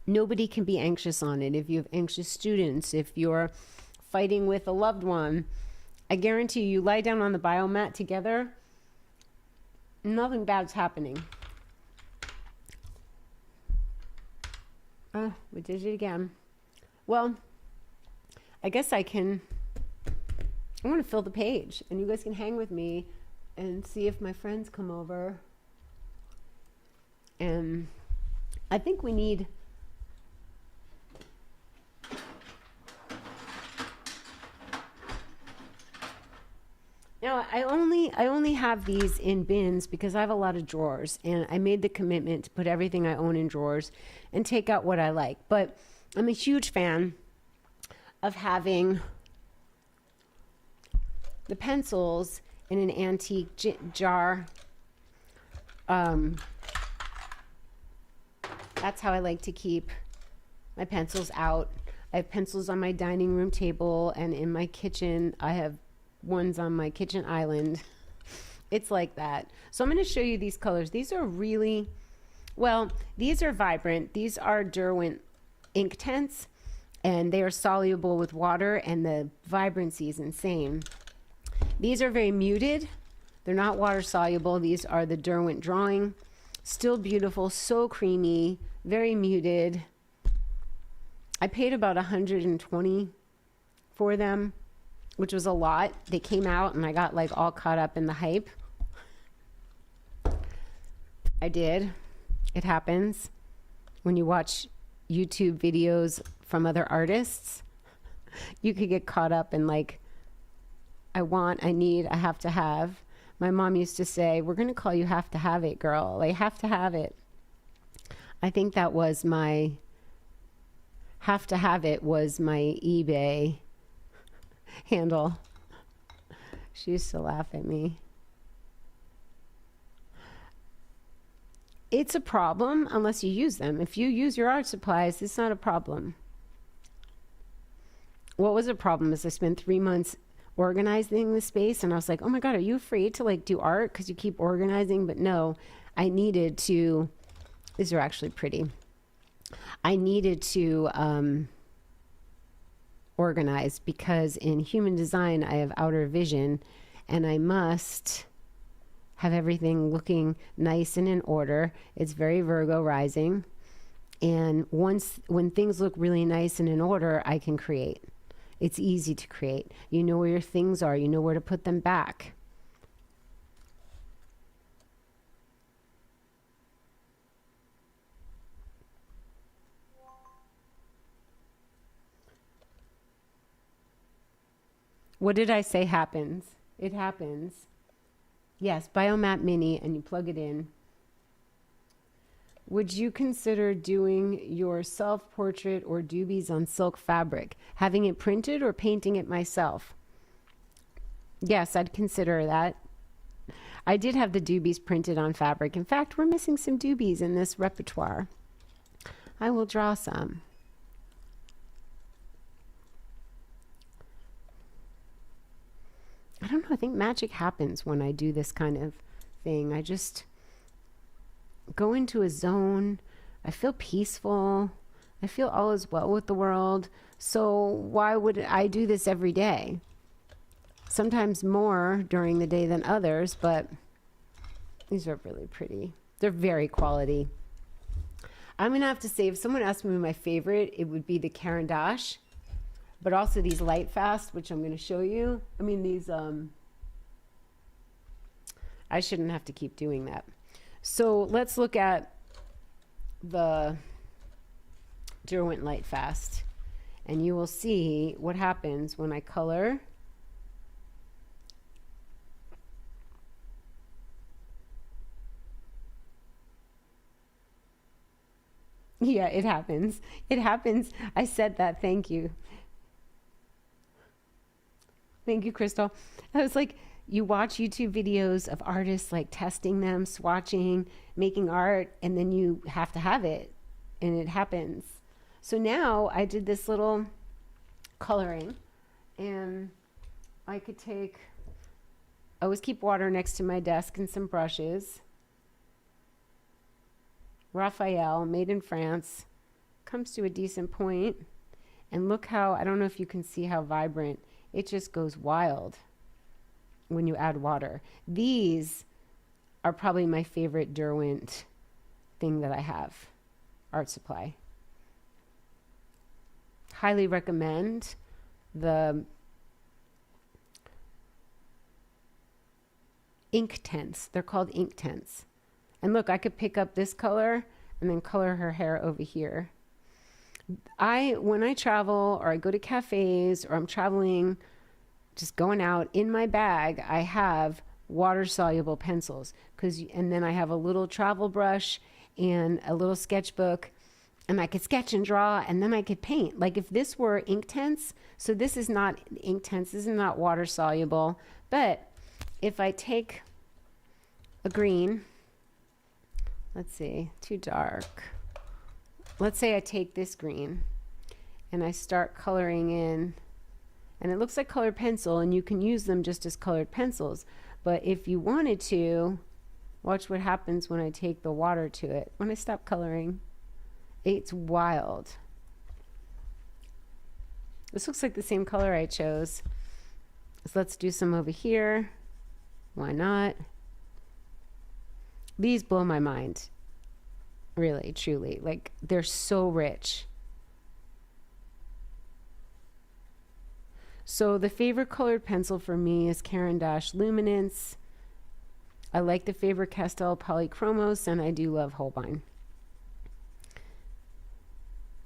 Speaker 1: nobody can be anxious on it. If you have anxious students, if you're fighting with a loved one, I guarantee you lie down on the biomat together, nothing bad's happening. Oh, we did it again. Well, I guess I want to fill the page, and you guys can hang with me and see if my friends come over. And I think we need now, I only have these in bins because I have a lot of drawers, and I made the commitment to put everything I own in drawers and take out what I like. But I'm a huge fan of having the pencils in an antique jar. That's how I like to keep my pencils out. I have pencils on my dining room table, and in my kitchen I have ones on my kitchen island. It's like that. So I'm going to show you these colors. These are really, well, these are vibrant. These are Derwent Inktense, and they are soluble with water, and the vibrancy is insane. These are very muted. They're not water soluble. These are the Derwent Drawing. Still beautiful, so creamy, very muted. I paid about $120 for them, which was a lot. They came out and I got like all caught up in the hype. I did. It happens when you watch YouTube videos from other artists. You could get caught up in like, I want, I need, I have to have. My mom used to say, we're going to call you Have to Have It, girl. Like, have to have it. I think that was my, Have to Have It was my eBay handle. She used to laugh at me. It's a problem unless you use them. If you use your art supplies, it's not a problem. What was a problem is I spent 3 months organizing the space, and I was like, oh my God, are you afraid to like do art because you keep organizing? But no, I needed to, these are actually pretty. I needed to organize because in human design, I have outer vision, and I must have everything looking nice and in order. It's very Virgo rising. And when things look really nice and in order, I can create. It's easy to create. You know where your things are. You know where to put them back. What did I say happens? It happens. Yes, Biomat Mini, and you plug it in. Would you consider doing your self-portrait or doobies on silk fabric, having it printed or painting it myself? Yes, I'd consider that. I did have the doobies printed on fabric. In fact, we're missing some doobies in this repertoire. I will draw some. I don't know, I think magic happens when I do this kind of thing. I just go into a zone. I feel peaceful. I feel all is well with the world. So why would I do this every day? Sometimes more during the day than others, but these are really pretty. They're very quality. I'm gonna have to say, if someone asked me my favorite, it would be the Caran d'Ache, but also these Light Fast, which I'm gonna show you. I mean, these, I shouldn't have to keep doing that. So let's look at the Derwent Light Fast, and you will see what happens when I color. Yeah, it happens. It happens. I said that. Thank you. Thank you, Crystal. I was like, you watch YouTube videos of artists like testing them, swatching, making art, and then you have to have it, and it happens. So now I did this little coloring, and I could take I always keep water next to my desk and some brushes. Raphael, made in France, comes to a decent point. And look how, I don't know if you can see how vibrant, it just goes wild when you add water. These are probably my favorite Derwent thing that I have, art supply. Highly recommend the Inktense. They're called Inktense. And look, I could pick up this color and then color her hair over here. When I travel or I go to cafes or I'm traveling, just going out, in my bag, I have water soluble pencils, and then I have a little travel brush and a little sketchbook, and I could sketch and draw, and then I could paint. Like if this were Inktense, so this is not Inktense, this is not water soluble, but if I take a green, let's see, too dark. Let's say I take this green and I start coloring in, and it looks like colored pencil, and you can use them just as colored pencils. But if you wanted to, watch what happens when I take the water to it. When I stop coloring, it's wild. This looks like the same color I chose. So let's do some over here. Why not? These blow my mind. Really, truly. Like, they're so rich. So the favorite colored pencil for me is Caran d'Ache Luminance. I like the Faber-Castell Polychromos, and I do love Holbein.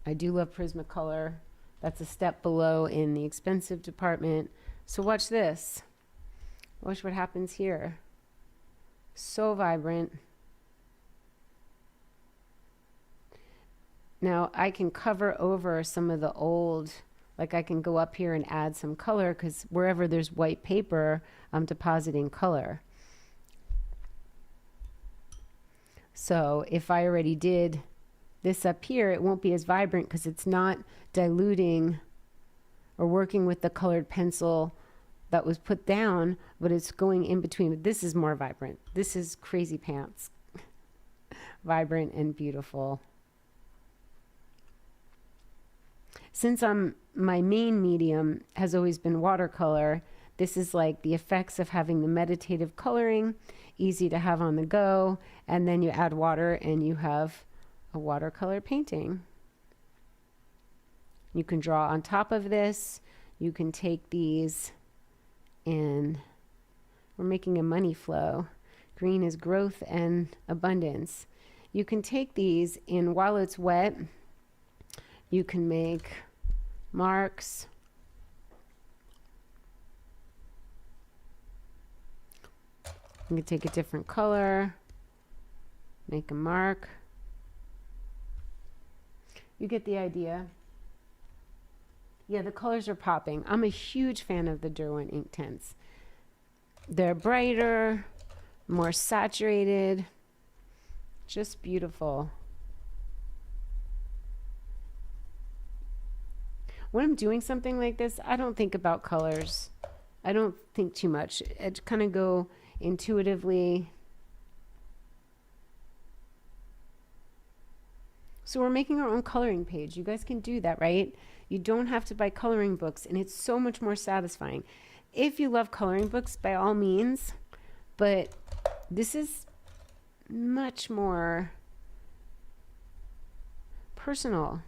Speaker 1: I do love Prismacolor. That's a step below in the expensive department. So watch this. Watch what happens here. So vibrant. Now I can cover over some of the old, like I can go up here and add some color, because wherever there's white paper, I'm depositing color. So if I already did this up here, it won't be as vibrant because it's not diluting or working with the colored pencil that was put down, but it's going in between. But this is more vibrant. This is crazy pants. Vibrant and beautiful. Since my main medium has always been watercolor, this is like the effects of having the meditative coloring, easy to have on the go, and then you add water and you have a watercolor painting. You can draw on top of this. You can take these, and we're making a money flow. Green is growth and abundance. You can take these, and while it's wet, you can make marks. You can take a different color, make a mark. You get the idea. Yeah, the colors are popping. I'm a huge fan of the Derwent Inktense. They're brighter, more saturated, just beautiful. When I'm doing something like this, I don't think about colors. I don't think too much. I kind of go intuitively. So we're making our own coloring page. You guys can do that, right? You don't have to buy coloring books, and it's so much more satisfying. If you love coloring books, by all means, but this is much more personal.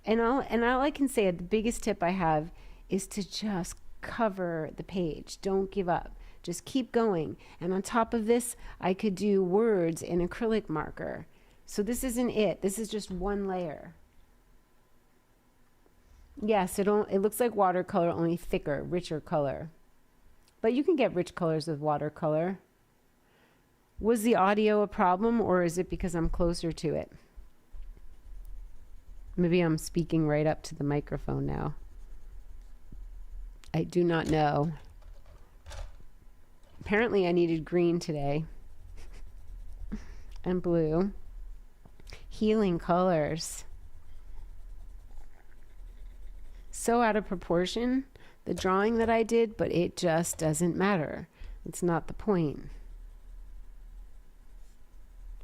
Speaker 1: And all I can say, the biggest tip I have is to just cover the page. Don't give up. Just keep going. And on top of this, I could do words in acrylic marker. So this isn't it. This is just one layer. Yes, it looks like watercolor, only thicker, richer color. But you can get rich colors with watercolor. Was the audio a problem, or is it because I'm closer to it? Maybe I'm speaking right up to the microphone now. I do not know. Apparently I needed green today. And blue. Healing colors. So out of proportion. the drawing that I did, but it just doesn't matter. It's not the point.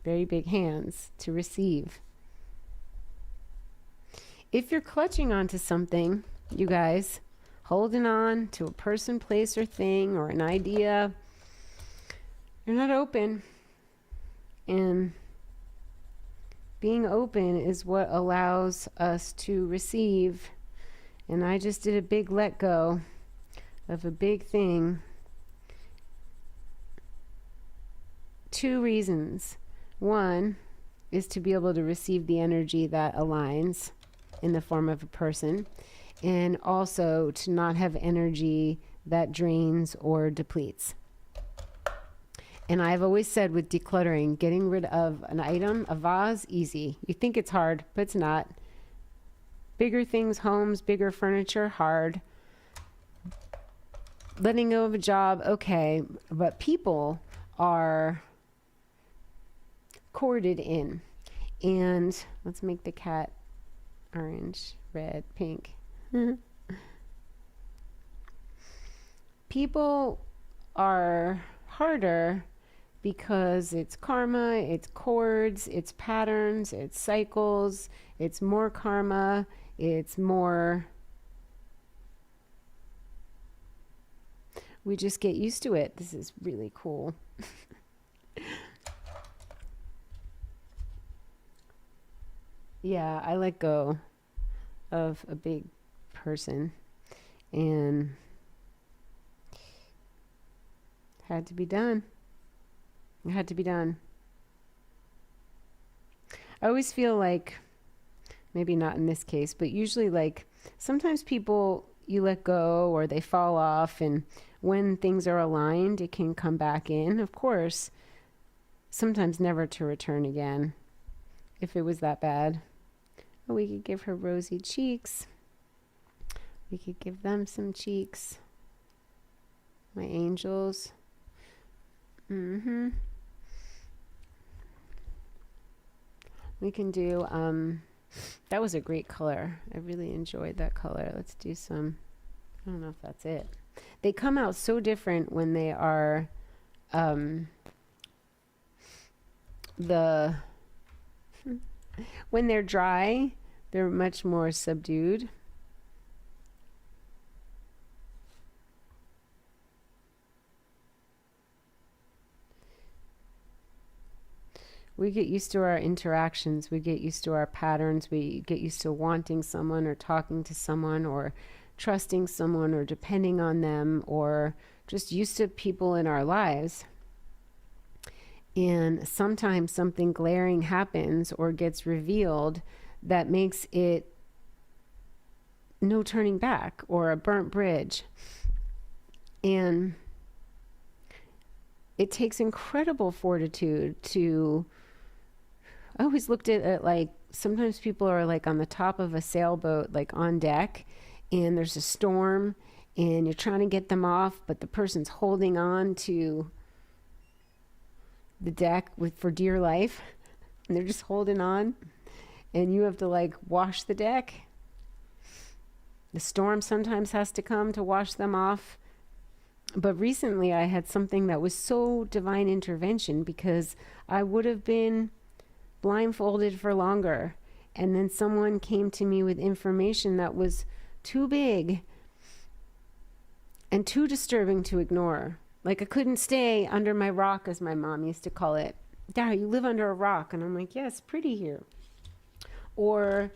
Speaker 1: Very big hands to receive. If you're clutching onto something, you guys, holding on to a person, place, or thing, or an idea, you're not open. And being open is what allows us to receive. And I just did a big let go of a big thing. 2 reasons. One is to be able to receive the energy that aligns in the form of a person, and also to not have energy that drains or depletes. And I've always said with decluttering, getting rid of an item, a vase, easy. You think it's hard, but it's not. Bigger things, homes, bigger furniture, hard. Letting go of a job, okay. But people are corded in. And let's make the cat orange, red, pink. People are harder because it's karma, it's cords, it's patterns, it's cycles, it's more karma, it's more. We just get used to it. This is really cool. Yeah, I let go of a big person and had to be done. It had to be done. I always feel like, maybe not in this case, but usually like sometimes people you let go or they fall off, and when things are aligned, it can come back in. Of course, sometimes never to return again if it was that bad. But we could give her rosy cheeks. We could give them some cheeks. My angels. We can do, that was a great color. I really enjoyed that color. Let's do some, I don't know if that's it. They come out so different when they are, when they're dry, they're much more subdued. We get used to our interactions. We get used to our patterns. We get used to wanting someone or talking to someone or trusting someone or depending on them, or just used to people in our lives. And sometimes something glaring happens or gets revealed that makes it no turning back, or a burnt bridge. And it takes incredible fortitude to, I always looked at it like sometimes people are like on the top of a sailboat, like on deck, and there's a storm and you're trying to get them off, but the person's holding on to the deck for dear life, and they're just holding on, and you have to like wash the deck. The storm sometimes has to come to wash them off. But recently I had something that was so divine intervention, because I would have been blindfolded for longer, and then someone came to me with information that was too big and too disturbing to ignore. Like, I couldn't stay under my rock, as my mom used to call it. Dad, you live under a rock. And I'm like, yeah, it's pretty here. Or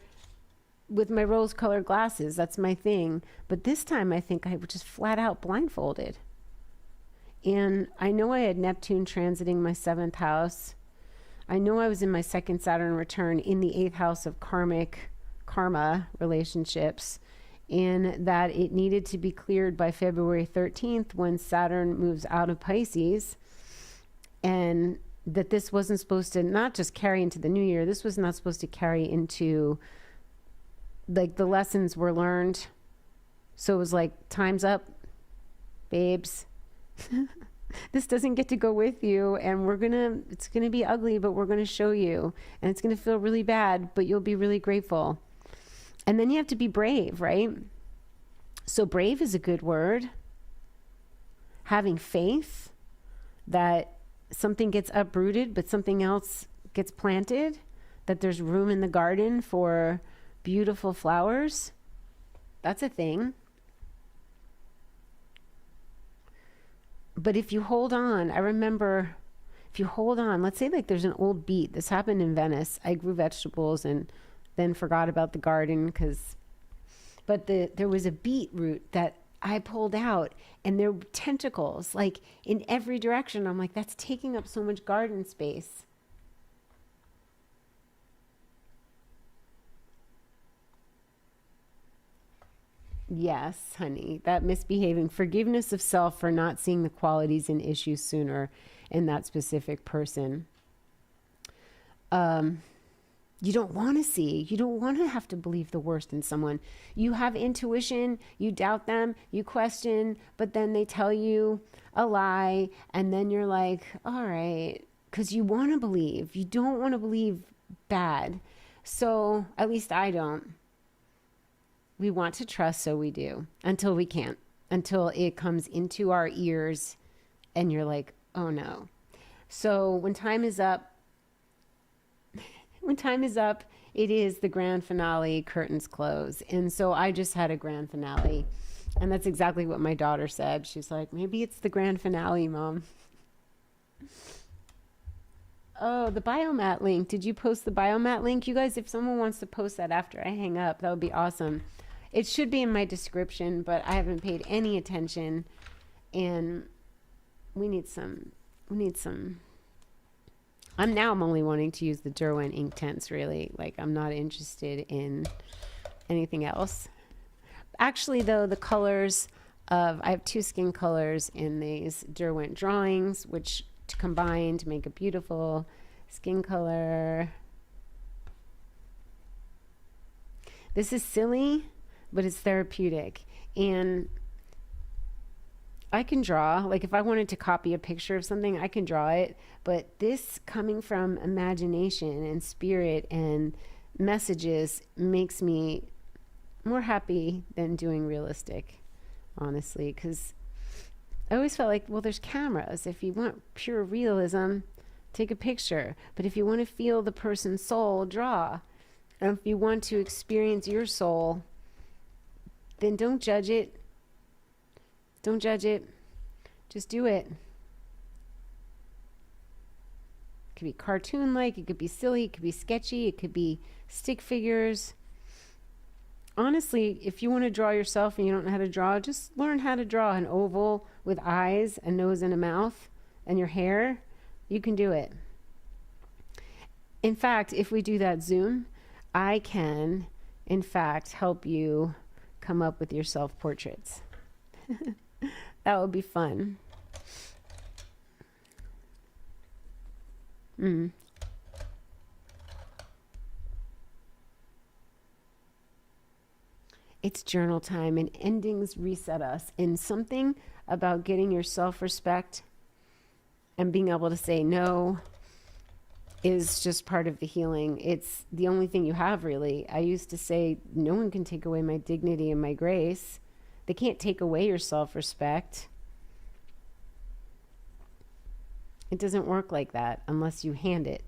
Speaker 1: with my rose-colored glasses, that's my thing. But this time I think I was just flat out blindfolded. And I know I had Neptune transiting my 7th house. I know I was in my 2nd Saturn return in the 8th house of karma relationships, and that it needed to be cleared by February 13th when Saturn moves out of Pisces, and that this wasn't supposed to not just carry into the new year. This was not supposed to carry into, like, the lessons were learned. So it was like, time's up, babes. This doesn't get to go with you, and it's gonna be ugly, but we're gonna show you, and it's gonna feel really bad, but you'll be really grateful. And then you have to be brave, right? So brave is a good word. Having faith that something gets uprooted, but something else gets planted, that there's room in the garden for beautiful flowers. That's a thing. But if you hold on, I remember, if you hold on, let's say like there's an old beet. This happened in Venice. I grew vegetables and then forgot about the garden but there was a beetroot that I pulled out, and there were tentacles like in every direction. I'm like, that's taking up so much garden space. Yes, honey, that misbehaving, forgiveness of self for not seeing the qualities and issues sooner in that specific person. You don't want to see, you don't want to have to believe the worst in someone. You have intuition, you doubt them, you question, but then they tell you a lie, and then you're like, all right, because you want to believe. You don't want to believe bad. So at least I don't. We want to trust, so we do, until we can't, until it comes into our ears and you're like, oh no. So when time is up, it is the grand finale, curtains close. And so I just had a grand finale. And that's exactly what my daughter said. She's like, maybe it's the grand finale, Mom. Oh, the Biomat link. Did you post the Biomat link? You guys, if someone wants to post that after I hang up, that would be awesome. It should be in my description, but I haven't paid any attention. And we need some. I'm only wanting to use the Derwent Inktense, really. Like, I'm not interested in anything else. Actually, though, the colors I have 2 skin colors in these Derwent drawings, which combine to make a beautiful skin color. This is silly, but it's therapeutic. And I can draw, like if I wanted to copy a picture of something, I can draw it. But this coming from imagination and spirit and messages makes me more happy than doing realistic, honestly. Because I always felt like, well, there's cameras. If you want pure realism, take a picture. But if you want to feel the person's soul, draw. And if you want to experience your soul, then don't judge it. Don't judge it. Just do it. It could be cartoon-like. It could be silly. It could be sketchy. It could be stick figures. Honestly, if you want to draw yourself and you don't know how to draw, just learn how to draw an oval with eyes, a nose, and a mouth, and your hair. You can do it. In fact, if we do that Zoom, I can, in fact, help you come up with your self-portraits. That would be fun. It's journal time, and endings reset us. And something about getting your self-respect and being able to say no is just part of the healing. It's the only thing you have, really. I used to say, no one can take away my dignity and my grace. They can't take away your self-respect. It doesn't work like that unless you hand it.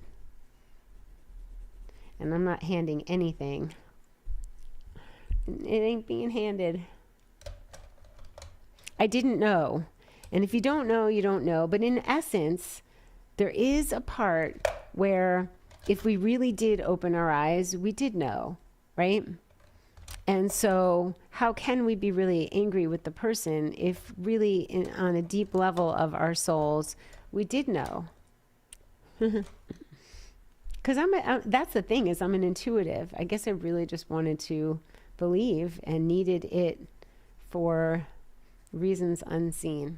Speaker 1: And I'm not handing anything. It ain't being handed. I didn't know. And if you don't know, you don't know. But in essence, there is a part where if we really did open our eyes, we did know, right? And so how can we be really angry with the person if really on a deep level of our souls, we did know? Because that's the thing, is I'm an intuitive. I guess I really just wanted to believe and needed it for reasons unseen.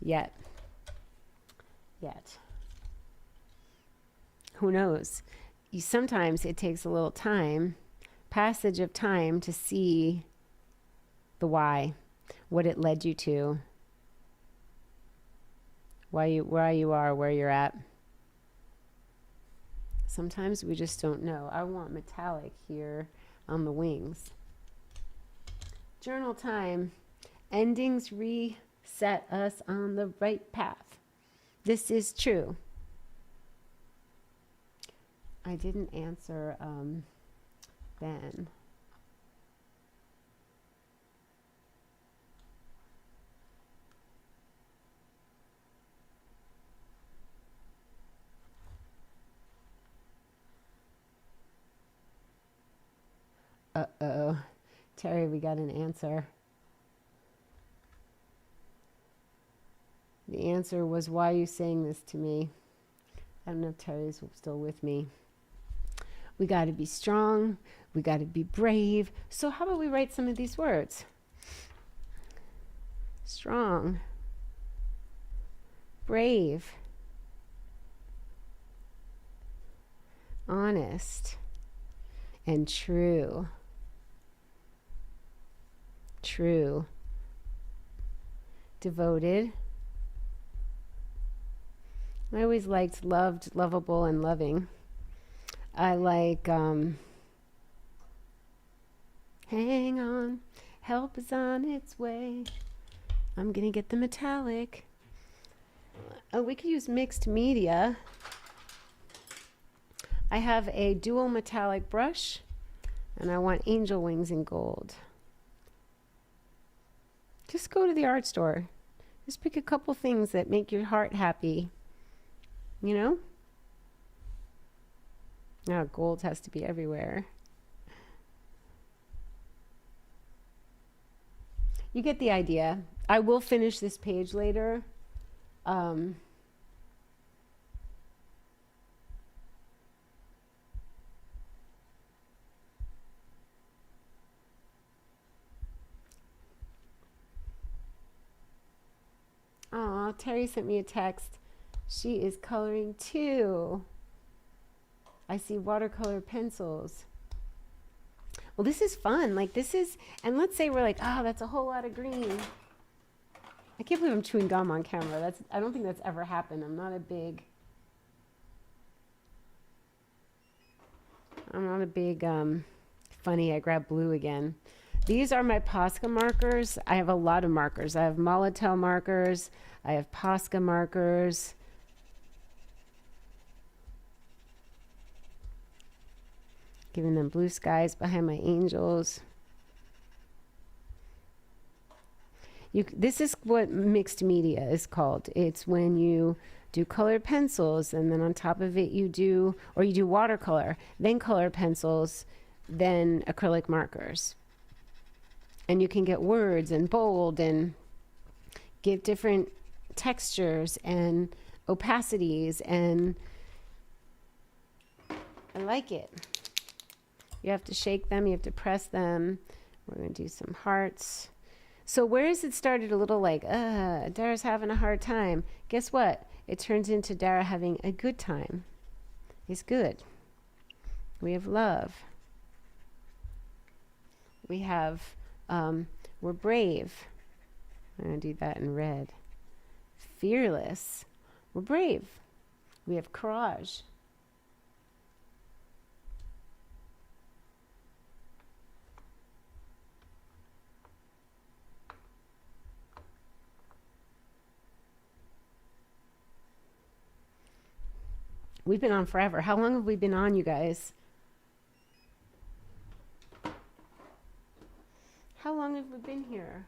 Speaker 1: Yet. Who knows? Sometimes it takes a little time, passage of time, to see the why, what it led you to, where you are, where you're at. Sometimes we just don't know. I want metallic here on the wings. Journal time. Endings reset us on the right path. This is true. I didn't answer Ben. Uh-oh. Terry, we got an answer. The answer was, why are you saying this to me? I don't know if Terry's still with me. We got to be strong. We got to be brave. So how about we write some of these words? Strong. Brave. Honest. And true. True. Devoted. I always liked loved, lovable, and loving. I like hang on, help is on its way. I'm gonna get the metallic. Oh, we could use mixed media. I have a dual metallic brush, and I want angel wings in gold. Just go to the art store. Just pick a couple things that make your heart happy. You know? Now gold has to be everywhere. You get the idea. I will finish this page later. Aw, Terry sent me a text. She is coloring too. I see watercolor pencils. Well, this is fun. Like this is, and let's say we're like, oh, that's a whole lot of green. I can't believe I'm chewing gum on camera. I don't think that's ever happened. I'm not a big funny. I grabbed blue again. These are my Posca markers. I have a lot of markers. I have Molotow markers. I have Posca markers. Giving them blue skies behind my angels. This is what mixed media is called. It's when you do colored pencils, and then on top of it you do watercolor, then colored pencils, then acrylic markers. And you can get words and bold and give different textures and opacities, and I like it. You have to shake them, you have to press them. We're going to do some hearts. So where is it started a little like, Dara's having a hard time. Guess what? It turns into Dara having a good time. It's good. We have love. We have, we're brave. I'm going to do that in red. Fearless. We're brave. We have courage. We've been on forever. How long have we been on, you guys? How long have we been here?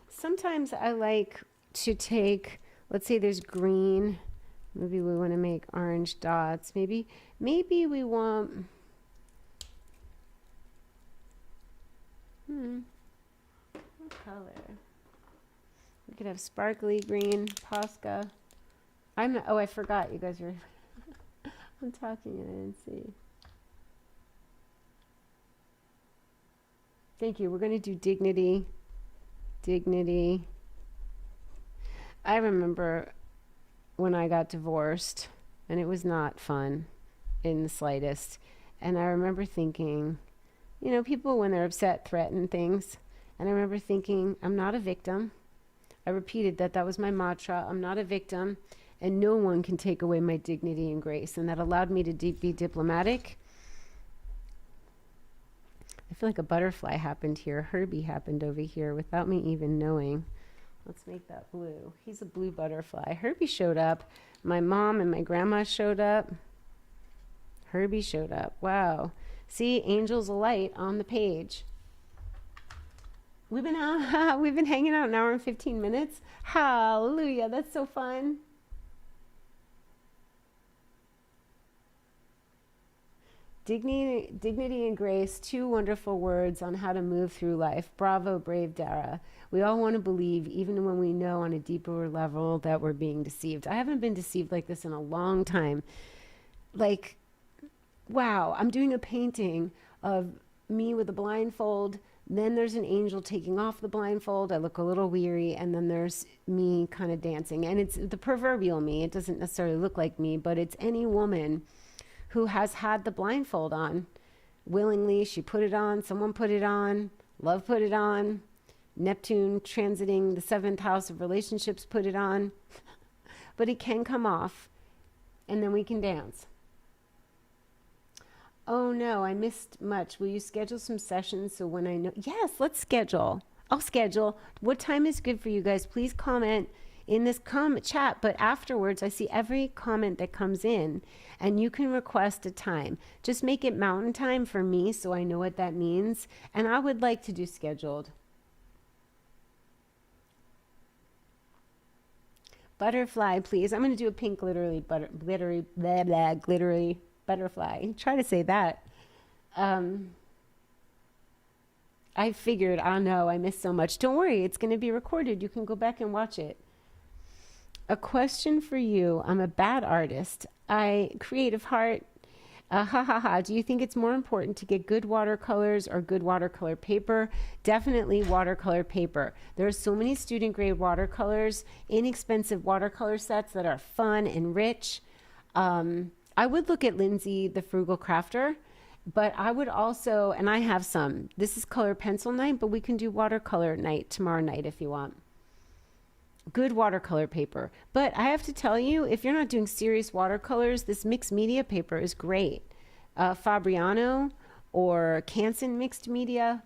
Speaker 1: Sometimes I like to take, let's say there's green. Maybe we want to make orange dots. Maybe we want, what color? We could have sparkly green, Posca. I forgot you guys were, I'm talking and I didn't see. Thank you. We're going to do dignity. Dignity. I remember when I got divorced, and it was not fun in the slightest. And I remember thinking, you know, people when they're upset threaten things. And I remember thinking, I'm not a victim. I repeated that was my mantra. I'm not a victim. And no one can take away my dignity and grace. And that allowed me to be diplomatic. I feel like a butterfly happened here. Herbie happened over here without me even knowing. Let's make that blue. He's a blue butterfly. Herbie showed up. My mom and my grandma showed up. Herbie showed up. Wow. See, angels of light on the page. We've been hanging out an hour and 15 minutes. Hallelujah. That's so fun. Dignity and grace, two wonderful words on how to move through life. Bravo, brave Dara. We all want to believe, even when we know on a deeper level that we're being deceived. I haven't been deceived like this in a long time. Like, wow, I'm doing a painting of me with a blindfold. Then there's an angel taking off the blindfold. I look a little weary. And then there's me kind of dancing. And it's the proverbial me. It doesn't necessarily look like me, but it's any woman who has had the blindfold on willingly. She put it on, someone put it on, love put it on, Neptune transiting the 7th house of relationships put it on. But it can come off, and then we can dance. Oh no, I missed much. Will you schedule some sessions so when I know? Yes, let's schedule. I'll schedule. What time is good for you guys? Please comment in this chat, but afterwards I see every comment that comes in and you can request a time. Just make it mountain time for me so I know what that means. And I would like to do scheduled. Butterfly, please. I'm going to do a pink glittery butterfly. Try to say that. I figured, oh no, I missed so much. Don't worry, it's going to be recorded. You can go back and watch it. A question for you. I'm a bad artist. Creative heart. Do you think it's more important to get good watercolors or good watercolor paper? Definitely watercolor paper. There are so many student grade watercolors, inexpensive watercolor sets that are fun and rich. I would look at Lindsay, the Frugal Crafter, but I would also, and I have some, this is color pencil night, but we can do watercolor night tomorrow night if you want. Good watercolor paper. But I have to tell you, if you're not doing serious watercolors, this mixed media paper is great. Fabriano or Canson mixed media.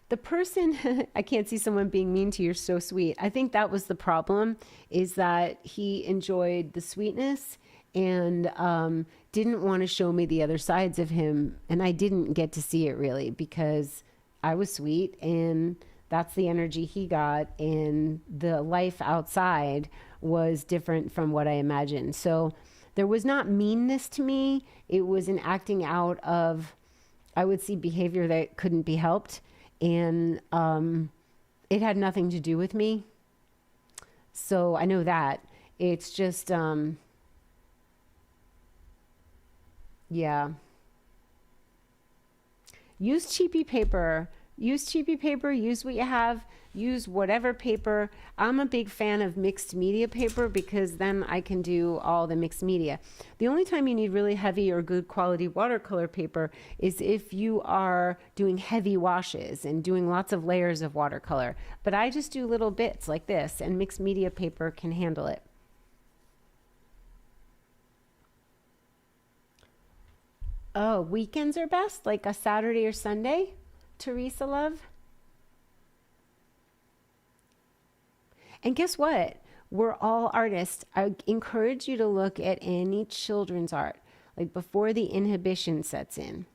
Speaker 1: The person, I can't see someone being mean to you, you're so sweet. I think that was the problem, is that he enjoyed the sweetness and didn't want to show me the other sides of him. And I didn't get to see it really because I was sweet and that's the energy he got, and the life outside was different from what I imagined. So there was not meanness to me. It was an acting out of, I would see behavior that couldn't be helped, and it had nothing to do with me. So I know that. It's just, yeah. Use cheapy paper. Use cheapy paper, use what you have, use whatever paper. I'm a big fan of mixed media paper because then I can do all the mixed media. The only time you need really heavy or good quality watercolor paper is if you are doing heavy washes and doing lots of layers of watercolor. But I just do little bits like this, and mixed media paper can handle it. Oh, weekends are best, like a Saturday or Sunday? Teresa love. And guess what? We're all artists. I encourage you to look at any children's art, like before the inhibition sets in,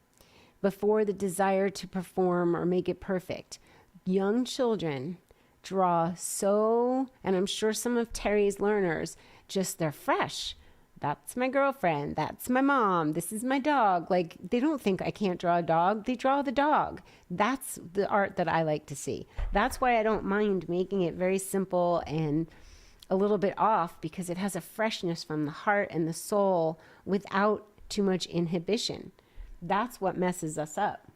Speaker 1: before the desire to perform or make it perfect. Young children draw so, and I'm sure some of Terry's learners, just they're fresh. That's my girlfriend. That's my mom. This is my dog. Like, they don't think I can't draw a dog. They draw the dog. That's the art that I like to see. That's why I don't mind making it very simple and a little bit off, because it has a freshness from the heart and the soul without too much inhibition. That's what messes us up.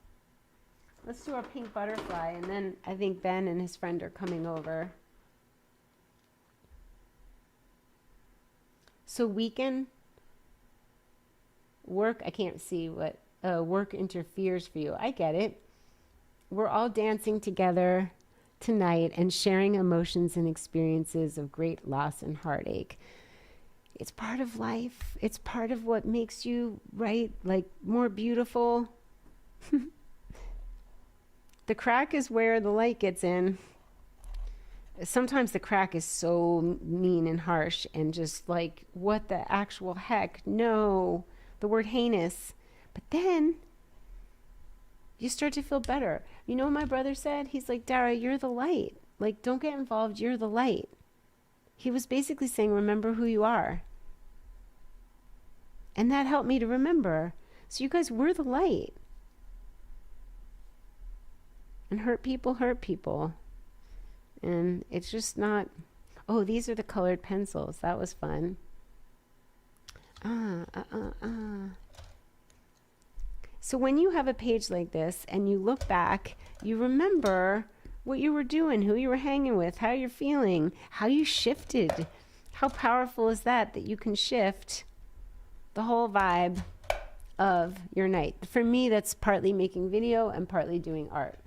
Speaker 1: Let's do our pink butterfly, and then I think Ben and his friend are coming over. So weekend work, I can't see what work interferes for you. I get it. We're all dancing together tonight and sharing emotions and experiences of great loss and heartache. It's part of life. It's part of what makes you, right, like more beautiful. The crack is where the light gets in. Sometimes the crack is so mean and harsh and just like, what the actual heck? No, the word heinous. But then you start to feel better. You know what my brother said? He's like, Dara, you're the light. Like, don't get involved. You're the light. He was basically saying, remember who you are. And that helped me to remember. So you guys, we're the light. And hurt people hurt people. And it's just not... Oh, these are the colored pencils. That was fun. So when you have a page like this and you look back, you remember what you were doing, who you were hanging with, how you're feeling, how you shifted. How powerful is that you can shift the whole vibe of your night? For me, that's partly making video and partly doing art.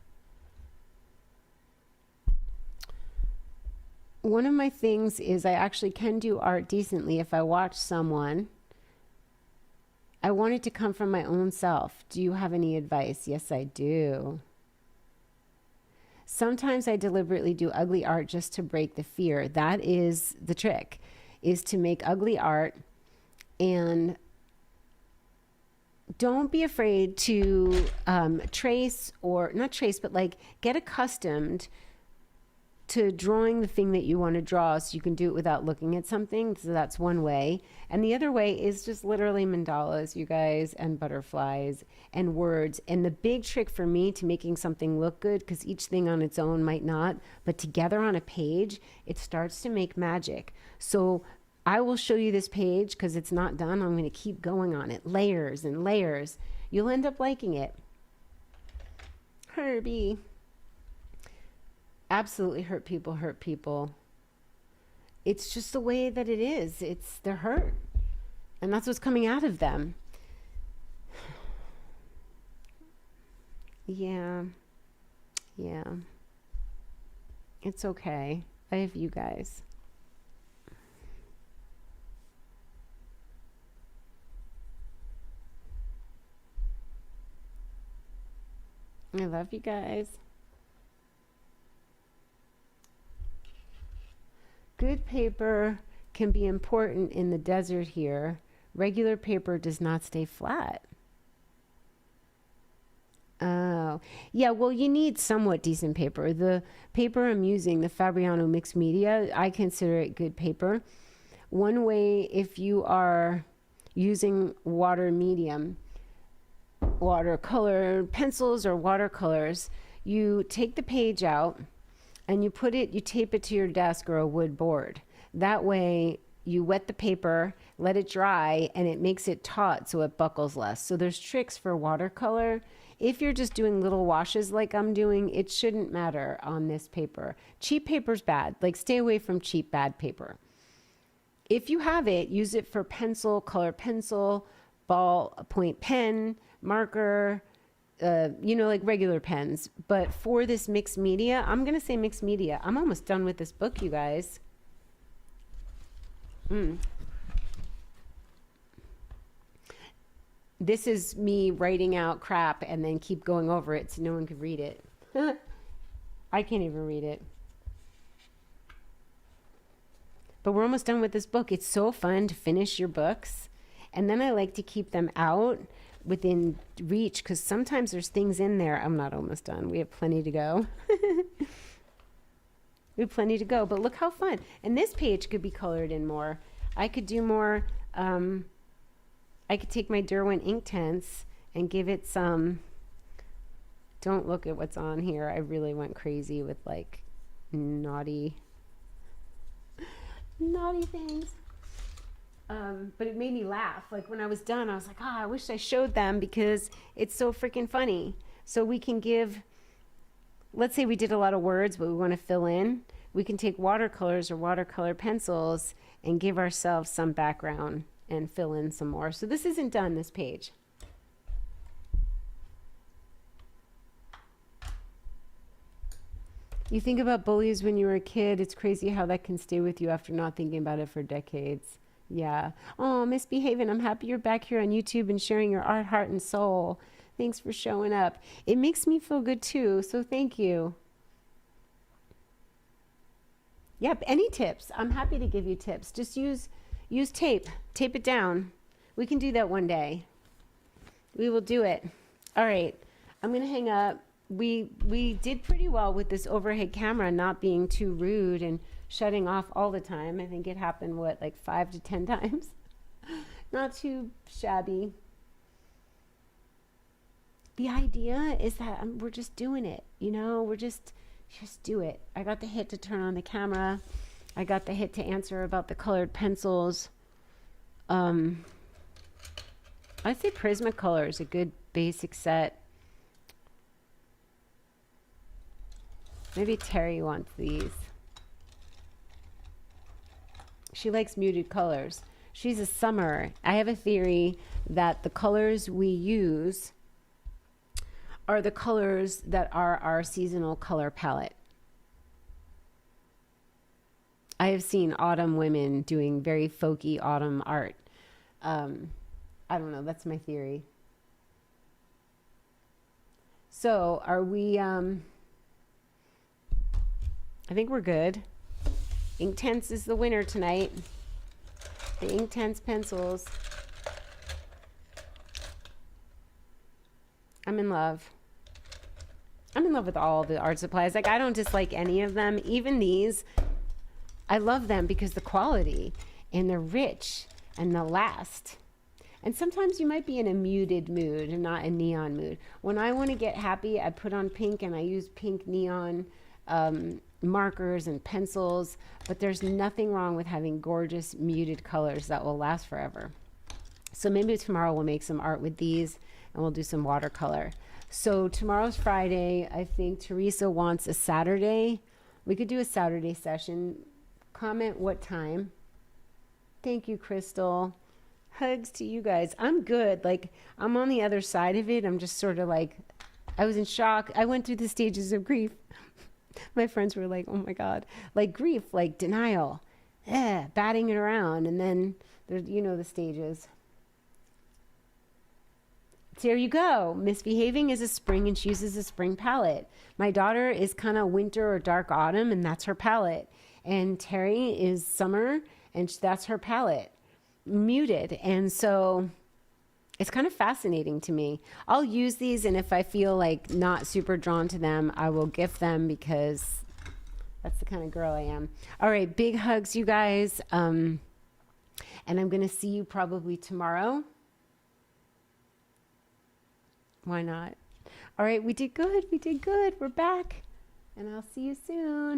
Speaker 1: One of my things is I actually can do art decently if I watch someone. I want it to come from my own self. Do you have any advice? Yes, I do. Sometimes I deliberately do ugly art just to break the fear. That is the trick, is to make ugly art. And don't be afraid to trace, or not trace, but like get accustomed to drawing the thing that you want to draw so you can do it without looking at something. So that's one way. And the other way is just literally mandalas, you guys, and butterflies and words. And the big trick for me to making something look good, because each thing on its own might not, but together on a page, it starts to make magic. So I will show you this page because it's not done. I'm going to keep going on it, layers and layers. You'll end up liking it. Herbie. Absolutely hurt people hurt people. It's just the way that it is. They're hurt. And that's what's coming out of them. Yeah. Yeah. It's okay. I have you guys. I love you guys. Good paper can be important in the desert here. Regular paper does not stay flat. Oh, yeah, well, you need somewhat decent paper. The paper I'm using, the Fabriano Mixed Media, I consider it good paper. One way, if you are using water medium, watercolor pencils or watercolors, you take the page out and you tape it to your desk or a wood board. That way you wet the paper, let it dry, and it makes it taut so it buckles less. So there's tricks for watercolor. If you're just doing little washes like I'm doing, it shouldn't matter on this paper. Cheap paper's bad. Like, stay away from cheap, bad paper. If you have it, use it for pencil, color pencil, ballpoint pen, marker, like regular pens. But for this mixed media, I'm going to say mixed media. I'm almost done with this book, you guys. This is me writing out crap and then keep going over it so no one could read it. I can't even read it. But we're almost done with this book. It's so fun to finish your books. And then I like to keep them out within reach, because sometimes there's things in there. I'm not almost done. We have plenty to go. We have plenty to go, but look how fun. And this page could be colored in more. I could do more. I could take my Derwent Inktense and give it some. Don't look at what's on here. I really went crazy with like naughty things. But it made me laugh. Like, when I was done, I was like, I wish I showed them because it's so freaking funny. So we can give, let's say we did a lot of words, but we want to fill in. We can take watercolors or watercolor pencils and give ourselves some background and fill in some more. So this isn't done, this page. You think about bullies when you were a kid. It's crazy how that can stay with you after not thinking about it for decades. Yeah. Oh, Misbehaving. I'm happy you're back here on YouTube and sharing your art, heart, and soul. Thanks for showing up. It makes me feel good too, so thank you. Yep, any tips. I'm happy to give you tips. Just use tape. Tape it down. We can do that one day. We will do it. All right. I'm going to hang up. We did pretty well with this overhead camera not being too rude and shutting off all the time. I think it happened like 5 to 10 times. Not too shabby. The idea is that we're just doing it, we're just do it. I got the hit to turn on the camera. I got the hit to answer about the colored pencils. I'd say Prismacolor is a good basic set. Maybe Terry wants these. She likes muted colors. She's a summer. I have a theory that the colors we use are the colors that are our seasonal color palette. I have seen autumn women doing very folky autumn art. I don't know. That's my theory. So are we, I think we're good. Inktense is the winner tonight. The Inktense pencils. I'm in love. I'm in love with all the art supplies. Like, I don't dislike any of them. Even these, I love them because the quality, and they're rich and they'll last. And sometimes you might be in a muted mood and not a neon mood. When I want to get happy, I put on pink and I use pink neon markers and pencils. But there's nothing wrong with having gorgeous muted colors that will last forever. So maybe tomorrow we'll make some art with these and we'll do some watercolor. So tomorrow's Friday. I think Teresa wants a Saturday. We could do a Saturday session. Comment what time. Thank you, Crystal. Hugs to you guys. I'm good. Like, I'm on the other side of it. I'm just sort of like, I was in shock. I went through the stages of grief. My friends were like, oh my God. Like grief, like denial, batting it around. And then, there's, the stages. There you go. Misbehaving is a spring and she uses a spring palette. My daughter is kind of winter or dark autumn and that's her palette. And Terry is summer and that's her palette. Muted. And so it's kind of fascinating to me. I'll use these and if I feel like not super drawn to them, I will gift them because that's the kind of girl I am. All right. Big hugs, you guys. And I'm going to see you probably tomorrow. Why not? All right, we did good. We did good. We're back. And I'll see you soon.